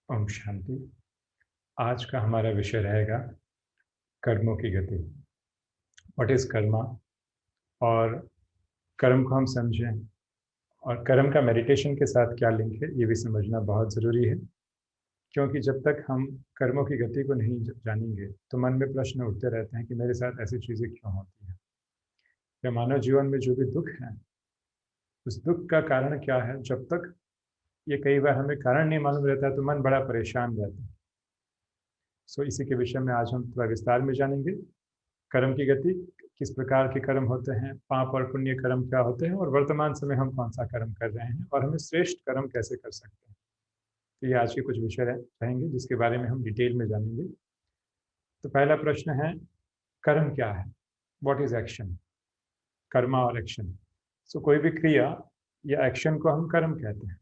ओम शांति। आज का हमारा विषय रहेगा कर्मों की गति। व्हाट इज कर्मा, और कर्म को हम समझें और कर्म का मेडिटेशन के साथ क्या लिंक है ये भी समझना बहुत ज़रूरी है। क्योंकि जब तक हम कर्मों की गति को नहीं जानेंगे तो मन में प्रश्न उठते रहते हैं कि मेरे साथ ऐसी चीज़ें क्यों होती हैं, या मानव जीवन में जो भी दुख है उस दुख का कारण क्या है। जब तक ये कई बार हमें कारण नहीं मालूम रहता है तो मन बड़ा परेशान रहता है। इसी के विषय में आज हम थोड़ा विस्तार में जानेंगे। कर्म की गति, किस प्रकार के कर्म होते हैं, पाप और पुण्य कर्म क्या होते हैं, और वर्तमान समय हम कौन सा कर्म कर रहे हैं और हमें श्रेष्ठ कर्म कैसे कर सकते हैं। तो ये आज के कुछ विषय रहेंगे जिसके बारे में हम डिटेल में जानेंगे। तो पहला प्रश्न है, कर्म क्या है? What is action? कर्मा और एक्शन। कोई भी क्रिया या एक्शन को हम कर्म कहते हैं।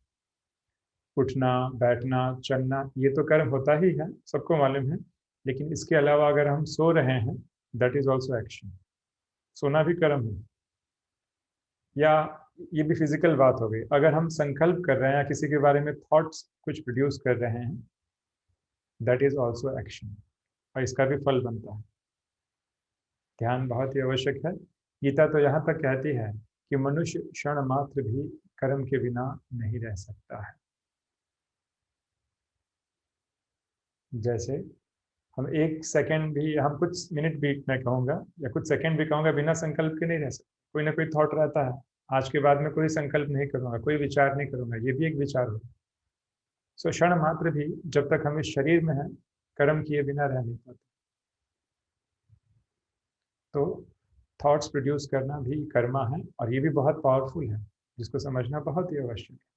उठना, बैठना, चलना, ये तो कर्म होता ही है, सबको मालूम है। लेकिन इसके अलावा अगर हम सो रहे हैं, दैट इज ऑल्सो एक्शन। सोना भी कर्म है। या ये भी फिजिकल बात हो गई, अगर हम संकल्प कर रहे हैं या किसी के बारे में थॉट्स कुछ प्रोड्यूस कर रहे हैं, दैट इज ऑल्सो एक्शन, और इसका भी फल बनता है। ध्यान बहुत ही आवश्यक है। गीता तो यहाँ तक कहती है कि मनुष्य क्षण मात्र भी कर्म के बिना नहीं रह सकता है। जैसे हम एक सेकंड भी, हम कुछ मिनट भी मैं कहूँगा या कुछ सेकंड भी कहूँगा, बिना संकल्प के नहीं रह सकते। कोई ना कोई थॉट रहता है, आज के बाद में कोई संकल्प नहीं करूँगा, कोई विचार नहीं करूँगा, ये भी एक विचार हो। क्षण मात्र भी जब तक हम इस शरीर में हैं, कर्म किए बिना रह नहीं पाते। तो थॉट्स प्रोड्यूस करना भी कर्मा है, और ये भी बहुत पावरफुल है, जिसको समझना बहुत ही आवश्यक है।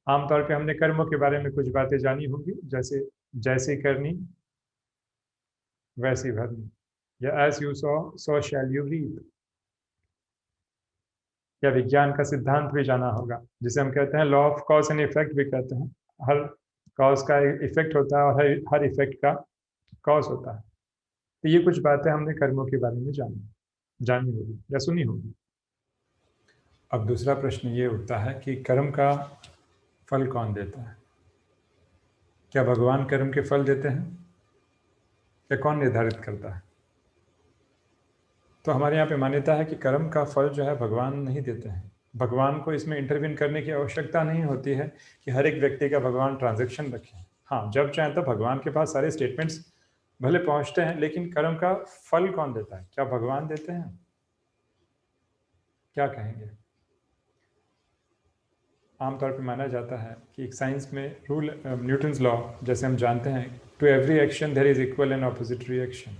आमतौर पे हमने कर्मों के बारे में कुछ बातें जानी होंगी, जैसे जैसी करनी वैसी भरनी, या as you sow shall you reap. या विज्ञान का सिद्धांत भी जाना होगा, जिसे हम कहते हैं law of cause and effect भी कहते हैं। हर कॉज का इफेक्ट होता है और हर इफेक्ट का कॉज होता है। तो ये कुछ बातें हमने कर्मों के बारे में जानी होगी या सुनी होगी। अब दूसरा प्रश्न ये उठता है कि कर्म का फल कौन देता है? क्या भगवान कर्म के फल देते हैं, या कौन निर्धारित करता है? तो हमारे यहाँ पे मान्यता है कि कर्म का फल जो है भगवान नहीं देते हैं। भगवान को इसमें इंटरवीन करने की आवश्यकता नहीं होती है कि हर एक व्यक्ति का भगवान ट्रांजैक्शन रखें। हाँ, जब चाहे तो भगवान के पास सारे स्टेटमेंट्स भले पहुंचते हैं, लेकिन कर्म का फल कौन देता है? क्या भगवान देते हैं? क्या कहेंगे? आमतौर पर माना जाता है कि एक साइंस में रूल, न्यूटन्स लॉ जैसे हम जानते हैं, to every action there is equal and opposite reaction.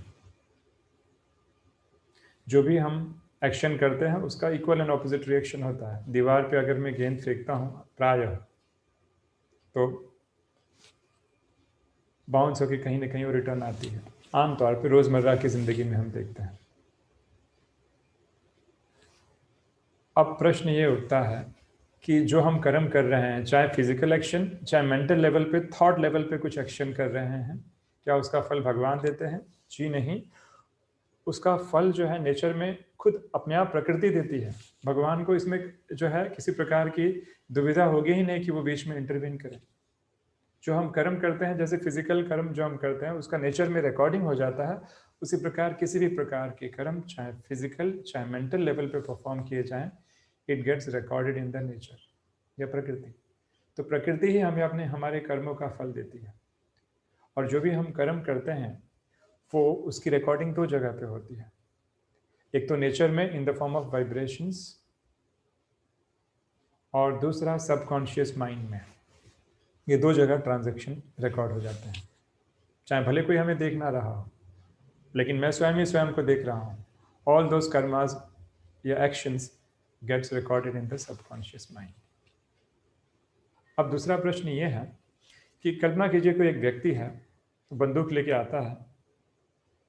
जो भी हम एक्शन करते हैं उसका इक्वल एंड ऑपोजिट रिएक्शन होता है। दीवार पे अगर मैं गेंद फेंकता हूँ प्रायः, तो बाउंस होकर कहीं ना कहीं वो रिटर्न आती है। आमतौर पे रोज़मर्रा की ज़िंदगी में हम देखते हैं। अब प्रश्न ये उठता है कि जो हम कर्म कर रहे हैं, चाहे फिजिकल एक्शन, चाहे मेंटल लेवल पे, थॉट लेवल पे कुछ एक्शन कर रहे हैं, क्या उसका फल भगवान देते हैं? जी नहीं। उसका फल जो है नेचर में खुद अपने आप प्रकृति देती है। भगवान को इसमें जो है किसी प्रकार की दुविधा होगी ही नहीं कि वो बीच में इंटरवीन करें। जो हम कर्म करते हैं, जैसे फिजिकल कर्म जो हम करते हैं उसका नेचर में रिकॉर्डिंग हो जाता है, उसी प्रकार किसी भी प्रकार के कर्म, चाहे फिजिकल चाहे मेंटल लेवल पे परफॉर्म किए जाएं, it gets recorded in the nature या प्रकृति। तो प्रकृति ही हमें अपने हमारे कर्मों का फल देती है। और जो भी हम कर्म करते हैं वो उसकी रिकॉर्डिंग दो जगह पे होती है। एक तो नेचर में in the form of vibrations, और दूसरा सबकॉन्शियस माइंड में। ये दो जगह ट्रांजैक्शन रिकॉर्ड हो जाते हैं, चाहे भले कोई हमें देख ना रहा हो, लेकिन मैं स्वयं ही स्वयं को देख रहा हूँ। ऑल दोज कर्मास या actions gets recorded in the subconscious mind. अब दूसरा प्रश्न ये है कि कल्पना कीजिए कोई एक व्यक्ति है, तो बंदूक लेके आता है,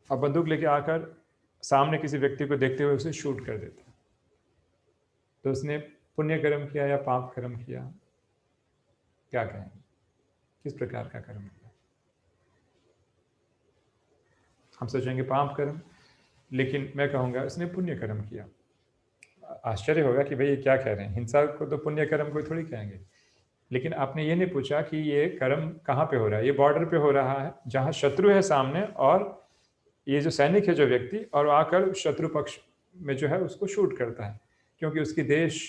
और बंदूक लेके आकर सामने किसी व्यक्ति को देखते हुए उसे शूट कर देता है। तो उसने पुण्य कर्म किया या पाप कर्म किया? क्या कहेंगे? किस प्रकार का कर्म किया? हम सोचेंगे पाप कर्म, लेकिन मैं कहूँगा उसने पुण्य कर्म किया। आश्चर्य होगा कि भाई ये क्या कह रहे हैं, हिंसा को तो पुण्य कर्म को थोड़ी कहेंगे। लेकिन आपने ये नहीं पूछा कि ये कर्म कहाँ पे हो रहा है। ये बॉर्डर पे हो रहा है जहाँ शत्रु है सामने, और ये जो सैनिक है जो व्यक्ति, और वो आकर शत्रु पक्ष में जो है उसको शूट करता है, क्योंकि उसकी देश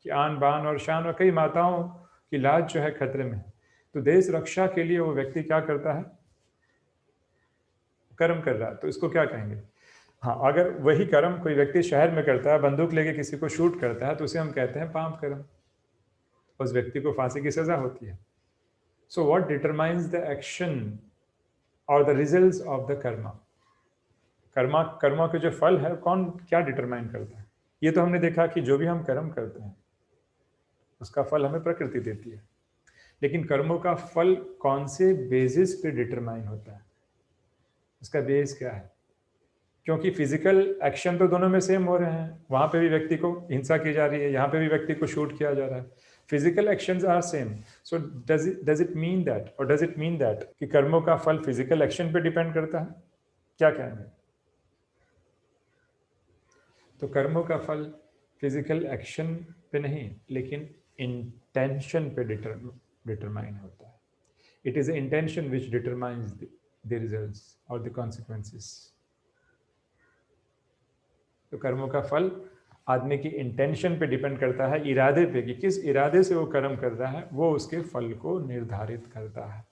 की आन बान और शान और कई माताओं की लाज जो है खतरे में है। तो देश रक्षा के लिए वो व्यक्ति क्या करता है, कर्म कर रहा है। तो इसको क्या कहेंगे? हाँ, अगर वही कर्म कोई व्यक्ति शहर में करता है, बंदूक लेके किसी को शूट करता है, तो उसे हम कहते हैं पाप कर्म। उस व्यक्ति को फांसी की सजा होती है। So what determines the action और the results of the karma? कर्मा के जो फल है कौन क्या डिटरमाइन करता है? ये तो हमने देखा कि जो भी हम कर्म करते हैं उसका फल हमें प्रकृति देती है, लेकिन कर्मों का फल कौन से बेसिस पे डिटरमाइन होता है? उसका बेस क्या है? क्योंकि फिजिकल एक्शन तो दोनों में सेम हो रहे हैं, वहां पे भी व्यक्ति को हिंसा की जा रही है, यहाँ पे भी व्यक्ति को शूट किया जा रहा है। Physical actions are same. So does it mean that, और डज इट मीन दैट कि कर्मों का फल फिजिकल एक्शन पे डिपेंड करता है? क्या कहेंगे? तो कर्मों का फल फिजिकल एक्शन पे नहीं, लेकिन इंटेंशन पे डिटरमाइन होता है। It is intention which determines the results और द कॉन्सिक्वेंसेस। तो कर्मों का फल आदमी की इंटेंशन पे डिपेंड करता है, इरादे पे, कि किस इरादे से वो कर्म कर रहा है, वो उसके फल को निर्धारित करता है।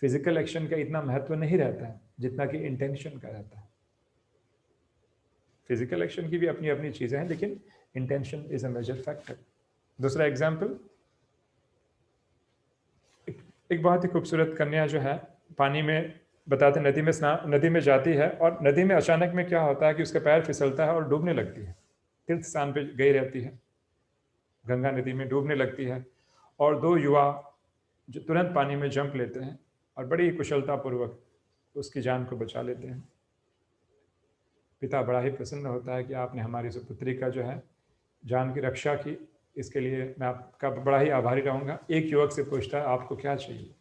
फिजिकल एक्शन का इतना महत्व नहीं रहता है जितना कि इंटेंशन का रहता है। फिजिकल एक्शन की भी अपनी अपनी चीजें हैं, लेकिन intention is a major factor. दूसरा एग्जाम्पल, एक बहुत ही खूबसूरत कन्या जो है पानी में, बताते नदी में स्नान, नदी में जाती है, और नदी में अचानक में क्या होता है कि उसका पैर फिसलता है और डूबने लगती है। तीर्थ स्थान पे गई रहती है, गंगा नदी में डूबने लगती है, और दो युवा जो तुरंत पानी में जंप लेते हैं और बड़ी कुशलतापूर्वक उसकी जान को बचा लेते हैं। पिता बड़ा ही प्रसन्न होता है कि आपने हमारी सुपुत्री का जो है जान की रक्षा की, इसके लिए मैं आपका बड़ा ही आभारी रहूंगा। एक युवक से पूछता है, आपको क्या चाहिए?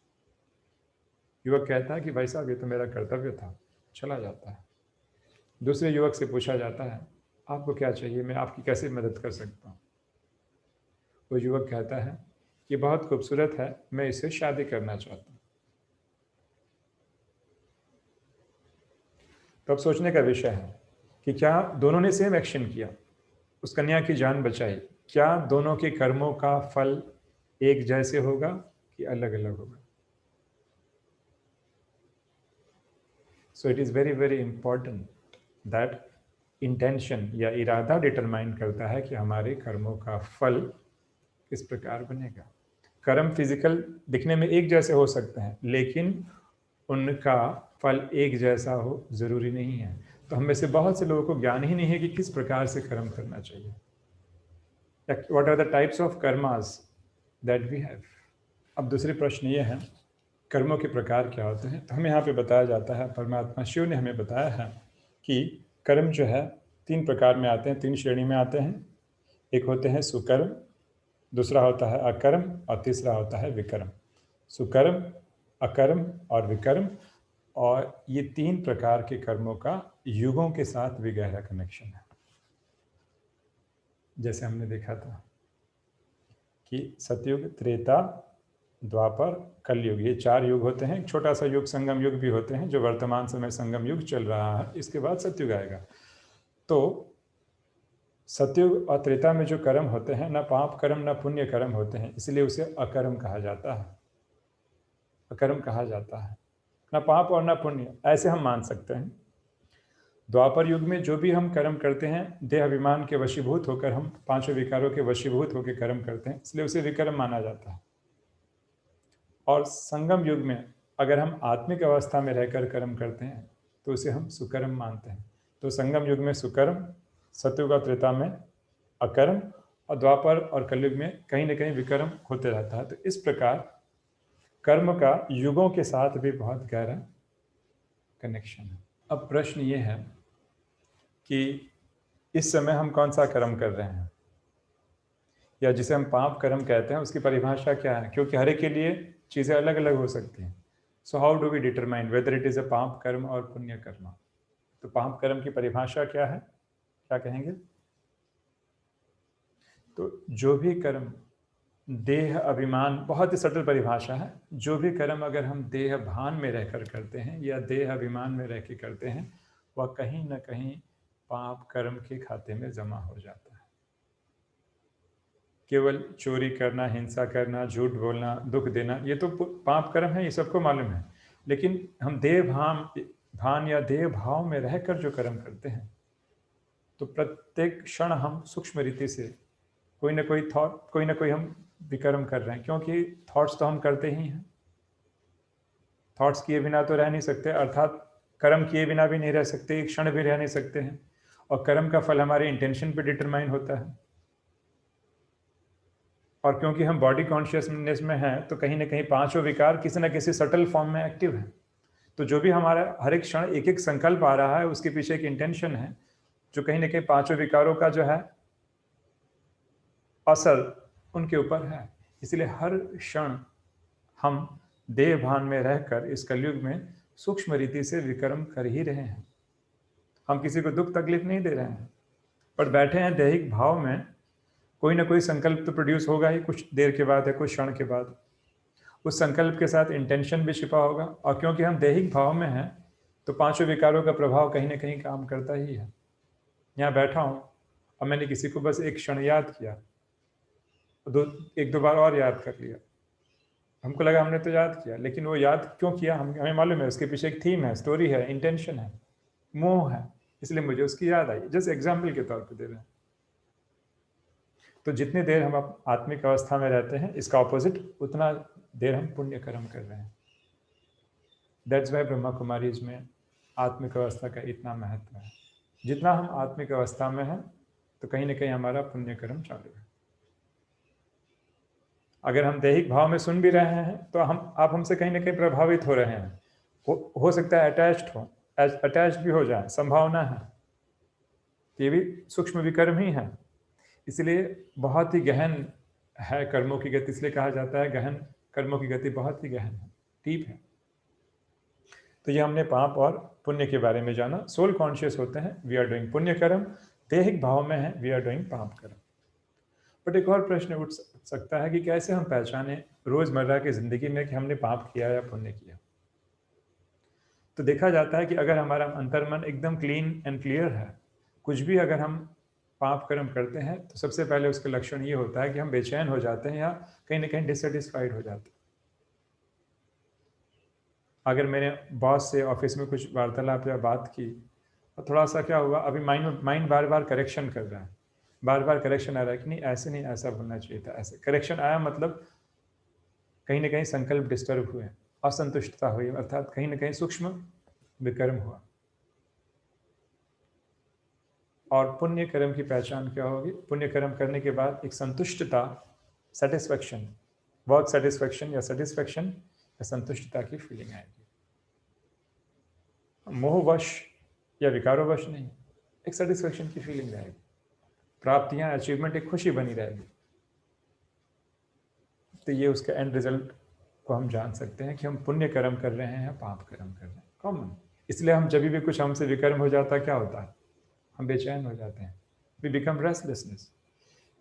युवक कहता है कि भाई साहब, ये तो मेरा कर्तव्य था, चला जाता है। दूसरे युवक से पूछा जाता है, आपको क्या चाहिए, मैं आपकी कैसे मदद कर सकता हूँ? वो युवक कहता है कि बहुत खूबसूरत है, मैं इससे शादी करना चाहता हूँ। तो अब सोचने का विषय है कि क्या दोनों ने सेम एक्शन किया, उस कन्या की जान बचाई, क्या दोनों के कर्मों का फल एक जैसे होगा कि अलग अलग होगा? So it is very very important that intention या इरादा डिटरमाइन करता है कि हमारे कर्मों का फल किस प्रकार बनेगा। कर्म फिजिकल दिखने में एक जैसे हो सकते हैं, लेकिन उनका फल एक जैसा हो जरूरी नहीं है। तो हम में से बहुत से लोगों को ज्ञान ही नहीं है कि किस प्रकार से कर्म करना चाहिए, what are the types of karmas that we have. अब दूसरे प्रश्न ये है, कर्मों के प्रकार क्या होते हैं? तो हमें यहाँ पे बताया जाता है, परमात्मा शिव ने हमें बताया है कि कर्म जो है तीन प्रकार में आते हैं, तीन श्रेणी में आते हैं। एक होते हैं सुकर्म, दूसरा होता है अकर्म, और तीसरा होता है विकर्म। सुकर्म, अकर्म और विकर्म। और ये तीन प्रकार के कर्मों का युगों के साथ भी गहरा कनेक्शन है। जैसे हमने देखा था कि सतयुग, त्रेता, द्वापर, कलयुग, ये चार युग होते हैं। एक छोटा सा युग संगम युग भी होते हैं, जो वर्तमान समय संगम युग चल रहा है, इसके बाद सतयुग आएगा। तो सतयुग और त्रेता में जो कर्म होते हैं, न पाप कर्म न पुण्य कर्म होते हैं, इसलिए उसे अकर्म कहा जाता है। अकर्म कहा जाता है, न पाप और न पुण्य, ऐसे हम मान सकते हैं। द्वापर युग में जो भी हम कर्म करते हैं, देह अभिमान के वशीभूत होकर हम पांचों विकारों के वशीभूत होकर कर्म करते हैं, इसलिए उसे विकर्म माना जाता है। और संगम युग में अगर हम आत्मिक अवस्था में रहकर कर्म करते हैं तो उसे हम सुकर्म मानते हैं। तो संगम युग में सुकर्म, सतयुग और त्रेता में अकर्म, और द्वापर और कलयुग में कहीं ना कहीं विकर्म होते रहता है। तो इस प्रकार कर्म का युगों के साथ भी बहुत गहरा कनेक्शन है। अब प्रश्न ये है कि इस समय हम कौन सा कर्म कर रहे हैं, या जिसे हम पाप कर्म कहते हैं, उसकी परिभाषा क्या है? क्योंकि हर एक के लिए चीज़ें अलग अलग हो सकती हैं। So how do we determine whether it is a paap karma और पुण्य कर्म? तो पाप कर्म की परिभाषा क्या है, क्या कहेंगे? तो जो भी कर्म देह अभिमान बहुत ही सटल परिभाषा है। जो भी कर्म अगर हम देह भान में रहकर करते हैं या देह अभिमान में रह के करते हैं, वह कहीं ना कहीं पाप कर्म के खाते में जमा हो जाता है। केवल चोरी करना, हिंसा करना, झूठ बोलना, दुख देना, ये तो पाप कर्म है, ये सबको मालूम है। लेकिन हम देह भान या देह भाव में रहकर जो कर्म करते हैं, तो प्रत्येक क्षण हम सूक्ष्म रीति से कोई ना कोई थॉट, कोई ना कोई हम विकर्म कर रहे हैं, क्योंकि थॉट्स तो हम करते ही हैं। थॉट्स किए बिना तो रह नहीं सकते, अर्थात कर्म किए बिना भी नहीं रह सकते, एक क्षण भी रह नहीं सकते हैं। और कर्म का फल हमारे इंटेंशन पे डिटरमाइन होता है। और क्योंकि हम बॉडी कॉन्शियसनेस में हैं, तो कहीं ना कहीं पांचों विकार किसी न किसी सटल फॉर्म में एक्टिव हैं। तो जो भी हमारा हर एक क्षण एक एक संकल्प आ रहा है, उसके पीछे एक इंटेंशन है, जो कहीं ना कहीं पांचों विकारों का जो है असर उनके ऊपर है। इसलिए हर क्षण हम देह भान में रहकर इस कलयुग में सूक्ष्म रीति से विकर्म कर ही रहे हैं। हम किसी को दुख तकलीफ नहीं दे रहे हैं, पर बैठे हैं दैहिक भाव में। कोई ना कोई संकल्प तो प्रोड्यूस होगा ही कुछ देर के बाद या कुछ क्षण के बाद। उस संकल्प के साथ इंटेंशन भी छिपा होगा, और क्योंकि हम दैहिक भाव में हैं, तो पांचों विकारों का प्रभाव कहीं ना कहीं काम करता ही है। यहाँ बैठा हूँ और मैंने किसी को बस एक क्षण याद किया, एक दो बार और याद कर लिया, हमको लगा हमने तो याद किया, लेकिन वो याद क्यों किया हमें मालूम है, उसके पीछे एक थीम है, स्टोरी है, इंटेंशन है, मोह है, इसलिए मुझे उसकी याद आई। जस्ट एग्जाम्पल के तौर पर दे रहे हैं। तो जितनी देर हम आत्मिक अवस्था में रहते हैं, इसका ऑपोजिट उतना देर हम पुण्य कर्म कर रहे हैं। दैट्स वाई ब्रह्मा कुमारीज में आत्मिक अवस्था का इतना महत्व है। जितना हम आत्मिक अवस्था में हैं, तो कहीं ना कहीं हमारा पुण्य कर्म चालू है। अगर हम दैहिक भाव में सुन भी रहे हैं, तो आप हमसे कहीं ना कहीं प्रभावित हो रहे हैं। हो सकता है अटैच्ड भी हो जाए, संभावना है। ये भी सूक्ष्म विकर्म ही है। इसलिए बहुत ही गहन है कर्मों की गति, इसलिए कहा जाता है गहन कर्मों की गति बहुत ही गहन है, डीप है। तो ये हमने पाप और पुण्य के बारे में जाना। सोल कॉन्शियस होते हैं, वी आर डूइंग पुण्य कर्म। दैहिक भाव में है, वी आर डूइंग पाप कर्म। बट एक और प्रश्न उठ सकता है कि कैसे हम पहचाने रोजमर्रा की जिंदगी में कि हमने पाप किया या पुण्य किया। तो देखा जाता है कि अगर हमारा अंतर्मन एकदम क्लीन एंड क्लियर है, कुछ भी अगर हम पाप कर्म करते हैं, तो सबसे पहले उसका लक्षण ये होता है कि हम बेचैन हो जाते हैं या कहीं ना कहीं डिससेटिस्फाइड हो जाते हैं। अगर मैंने बॉस से ऑफिस में कुछ वार्तालाप या बात की, और थोड़ा सा क्या हुआ, अभी माइंड बार बार करेक्शन कर रहा है, बार बार करेक्शन आ रहा है कि नहीं ऐसे नहीं, ऐसा बोलना चाहिए था, ऐसे करेक्शन आया, मतलब कहीं ना कहीं संकल्प डिस्टर्ब हुए, असंतुष्टता हुई, अर्थात कहीं ना कहीं सूक्ष्म विकर्म हुआ। और पुण्य कर्म की पहचान क्या होगी? पुण्य कर्म करने के बाद एक संतुष्टता, सेटिस्फैक्शन, वर्क सेटिस्फैक्शन या संतुष्टता की फीलिंग आएगी। मोहवश या विकारोवश नहीं, एक सेटिस्फैक्शन की फीलिंग रहेगी। प्राप्तियां, अचीवमेंट, एक खुशी बनी रहेगी। तो ये उसका एंड रिजल्ट को हम जान सकते हैं कि हम पुण्य कर्म कर रहे हैं या पाप कर्म कर रहे हैं। कॉमन। इसलिए हम जब भी कुछ हमसे विकर्म हो जाता है, क्या होता है? हम बेचैन हो जाते हैं, वी बिकम रेस्टलेसनेस।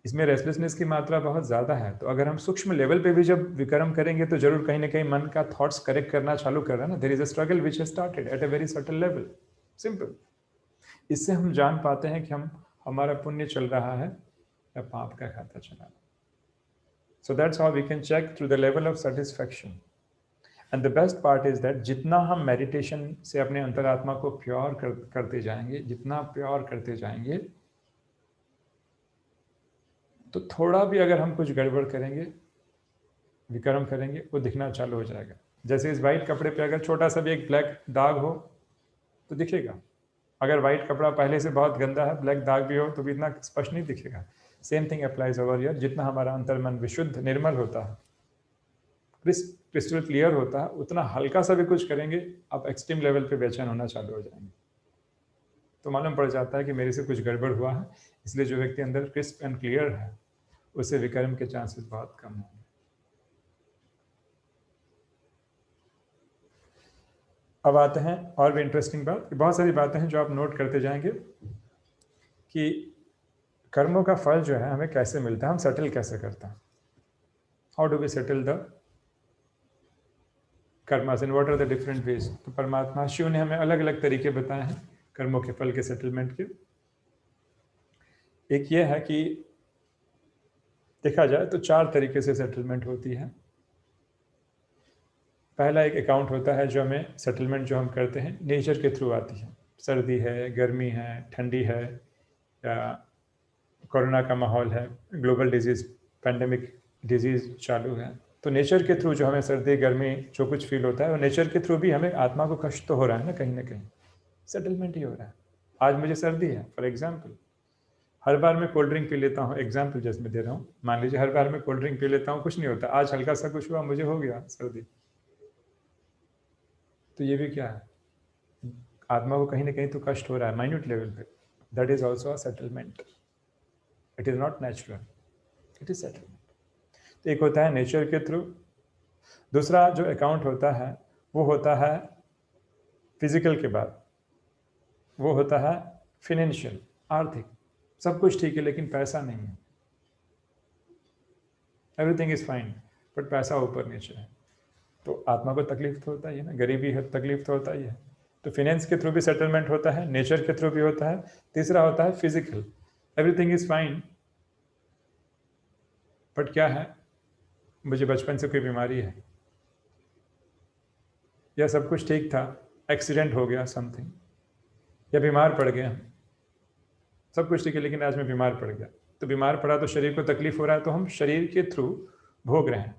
इसमें रेस्टलेसनेस की मात्रा बहुत ज़्यादा है। तो अगर हम सूक्ष्म लेवल पे भी जब विकर्म करेंगे, तो जरूर कहीं ना कहीं मन का थॉट्स करेक्ट करना चालू कर रहा है ना। There is a struggle which has started at a very subtle level, simple. इससे हम जान पाते हैं कि हमारा पुण्य चल रहा है या पाप का खाता चला रहा है। So that's how we can check through the level of satisfaction. And the best part is that जितना हम मेडिटेशन से अपने अंतरात्मा को प्योर करते जाएंगे, जितना प्योर करते जाएंगे, तो थोड़ा भी अगर हम कुछ गड़बड़ करेंगे, विकर्म करेंगे, वो दिखना चालू हो जाएगा। जैसे इस वाइट कपड़े पे अगर छोटा सा भी एक ब्लैक दाग हो तो दिखेगा। अगर वाइट कपड़ा पहले से बहुत गंदा है, ब्लैक दाग भी हो तो भी इतना स्पष्ट नहीं दिखेगा। Same thing applies over here. जितना हमारा अंतर्मन विशुद्ध निर्मल होता है, क्रिस्टल क्लियर होता है, उतना हल्का सा भी कुछ करेंगे, आप एक्सट्रीम लेवल पे बेचैन होना चालू हो जाएंगे। तो मालूम पड़ जाता है कि मेरे से कुछ गड़बड़ हुआ है। इसलिए जो व्यक्ति अंदर क्रिस्प एंड क्लियर है, उससे विकर्म के चांसेस बहुत कम होंगे। अब आते हैं और भी इंटरेस्टिंग बात। बहुत सारी बातें हैं जो आप नोट करते जाएंगे कि कर्मों का फल जो है हमें कैसे मिलता है, हम सेटल कैसे करते हैं। How do we settle the karmas and what are the different ways? तो परमात्मा शिव ने हमें अलग अलग तरीके बताए हैं कर्मों के फल के सेटलमेंट के। एक ये है कि देखा जाए तो 4 तरीके से सेटलमेंट होती है। पहला एक अकाउंट होता है जो हमें सेटलमेंट जो हम करते हैं नेचर के थ्रू आती है। सर्दी है, गर्मी है, ठंडी है, या कोरोना का माहौल है, ग्लोबल डिजीज़, पैंडेमिक डिजीज़ चालू है, तो नेचर के थ्रू जो हमें सर्दी गर्मी जो कुछ फील होता है वो नेचर के थ्रू भी हमें आत्मा को कष्ट तो हो रहा है ना कहीं सेटलमेंट ही हो रहा है। आज मुझे सर्दी है फॉर एग्जाम्पल, हर बार मैं कोल्ड ड्रिंक पी लेता हूँ, एग्जाम्पल जैसे मैं दे रहा हूँ, मान लीजिए हर बार मैं कोल्ड ड्रिंक पी लेता हूँ, कुछ नहीं होता, आज हल्का सा कुछ हुआ, मुझे हो गया सर्दी। तो ये भी क्या है, आत्मा को कहीं ना कहीं तो कष्ट हो रहा है माइन्यूट लेवल पे। That is also a settlement. It is not natural, it is settlement. तो एक होता है नेचर के थ्रू, दूसरा जो अकाउंट होता है वो होता है फिजिकल के बाद, वो होता है फिनेंशियल, आर्थिक। सब कुछ ठीक है लेकिन पैसा नहीं है, एवरीथिंग इज फाइन बट पैसा ऊपर नीचे है, तो आत्मा को तकलीफ तो होता ही है ना, गरीबी है तकलीफ तो होता ही है। तो फिनेंस के थ्रू भी सेटलमेंट होता है, नेचर के थ्रू भी होता है। तीसरा होता है physical, everything is fine but क्या है, मुझे बचपन से कोई बीमारी है, या सब कुछ ठीक था, एक्सीडेंट हो गया समथिंग, या बीमार पड़ गया, सब कुछ ठीक है लेकिन आज मैं बीमार पड़ गया। तो बीमार पड़ा तो शरीर को तकलीफ हो रहा है, तो हम शरीर के थ्रू भोग रहे हैं।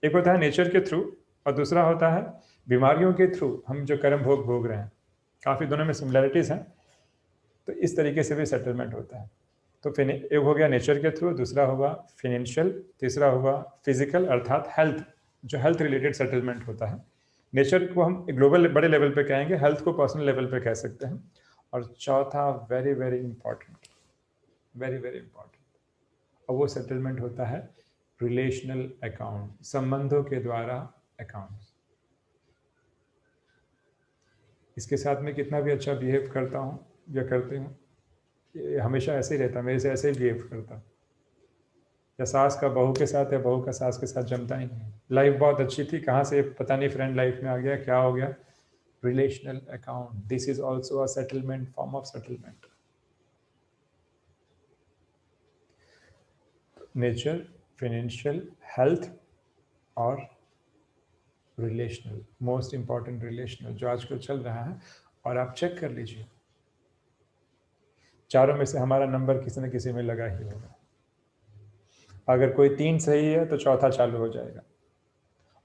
एक होता है नेचर के थ्रू और दूसरा होता है बीमारियों के थ्रू हम जो कर्म भोग भोग रहे हैं। काफ़ी दोनों में सिमिलैरिटीज़ हैं, तो इस तरीके से भी सेटलमेंट होता है। तो एक हो गया नेचर के थ्रू, दूसरा होगा फिनेंशियल, तीसरा होगा फिजिकल अर्थात हेल्थ, जो हेल्थ रिलेटेड सेटलमेंट होता है। नेचर को हम ग्लोबल बड़े लेवल पे कहेंगे, हेल्थ को पर्सनल लेवल पे कह सकते हैं। और चौथा very very important, very very important, और वो सेटलमेंट होता है रिलेशनल अकाउंट, संबंधों के द्वारा अकाउंट। इसके साथ में कितना भी अच्छा बिहेव करता हूँ या करती हूँ, ये हमेशा ऐसे ही रहता, मेरे से ऐसे ही बिहेव करता, या सास का बहू के साथ या बहू का सास के साथ जमता ही नहीं। लाइफ बहुत अच्छी थी, कहाँ से पता नहीं फ्रेंड लाइफ में आ गया, क्या हो गया, relational account. This is also a settlement, form of settlement. Nature, financial, health और रिलेशनल, मोस्ट इंपॉर्टेंट रिलेशनल जो आजकल चल रहा है। और आप चेक कर लीजिए, चारों में से हमारा नंबर किसी न किसी में लगा ही होगा। अगर कोई 3 सही है तो चौथा चालू हो जाएगा।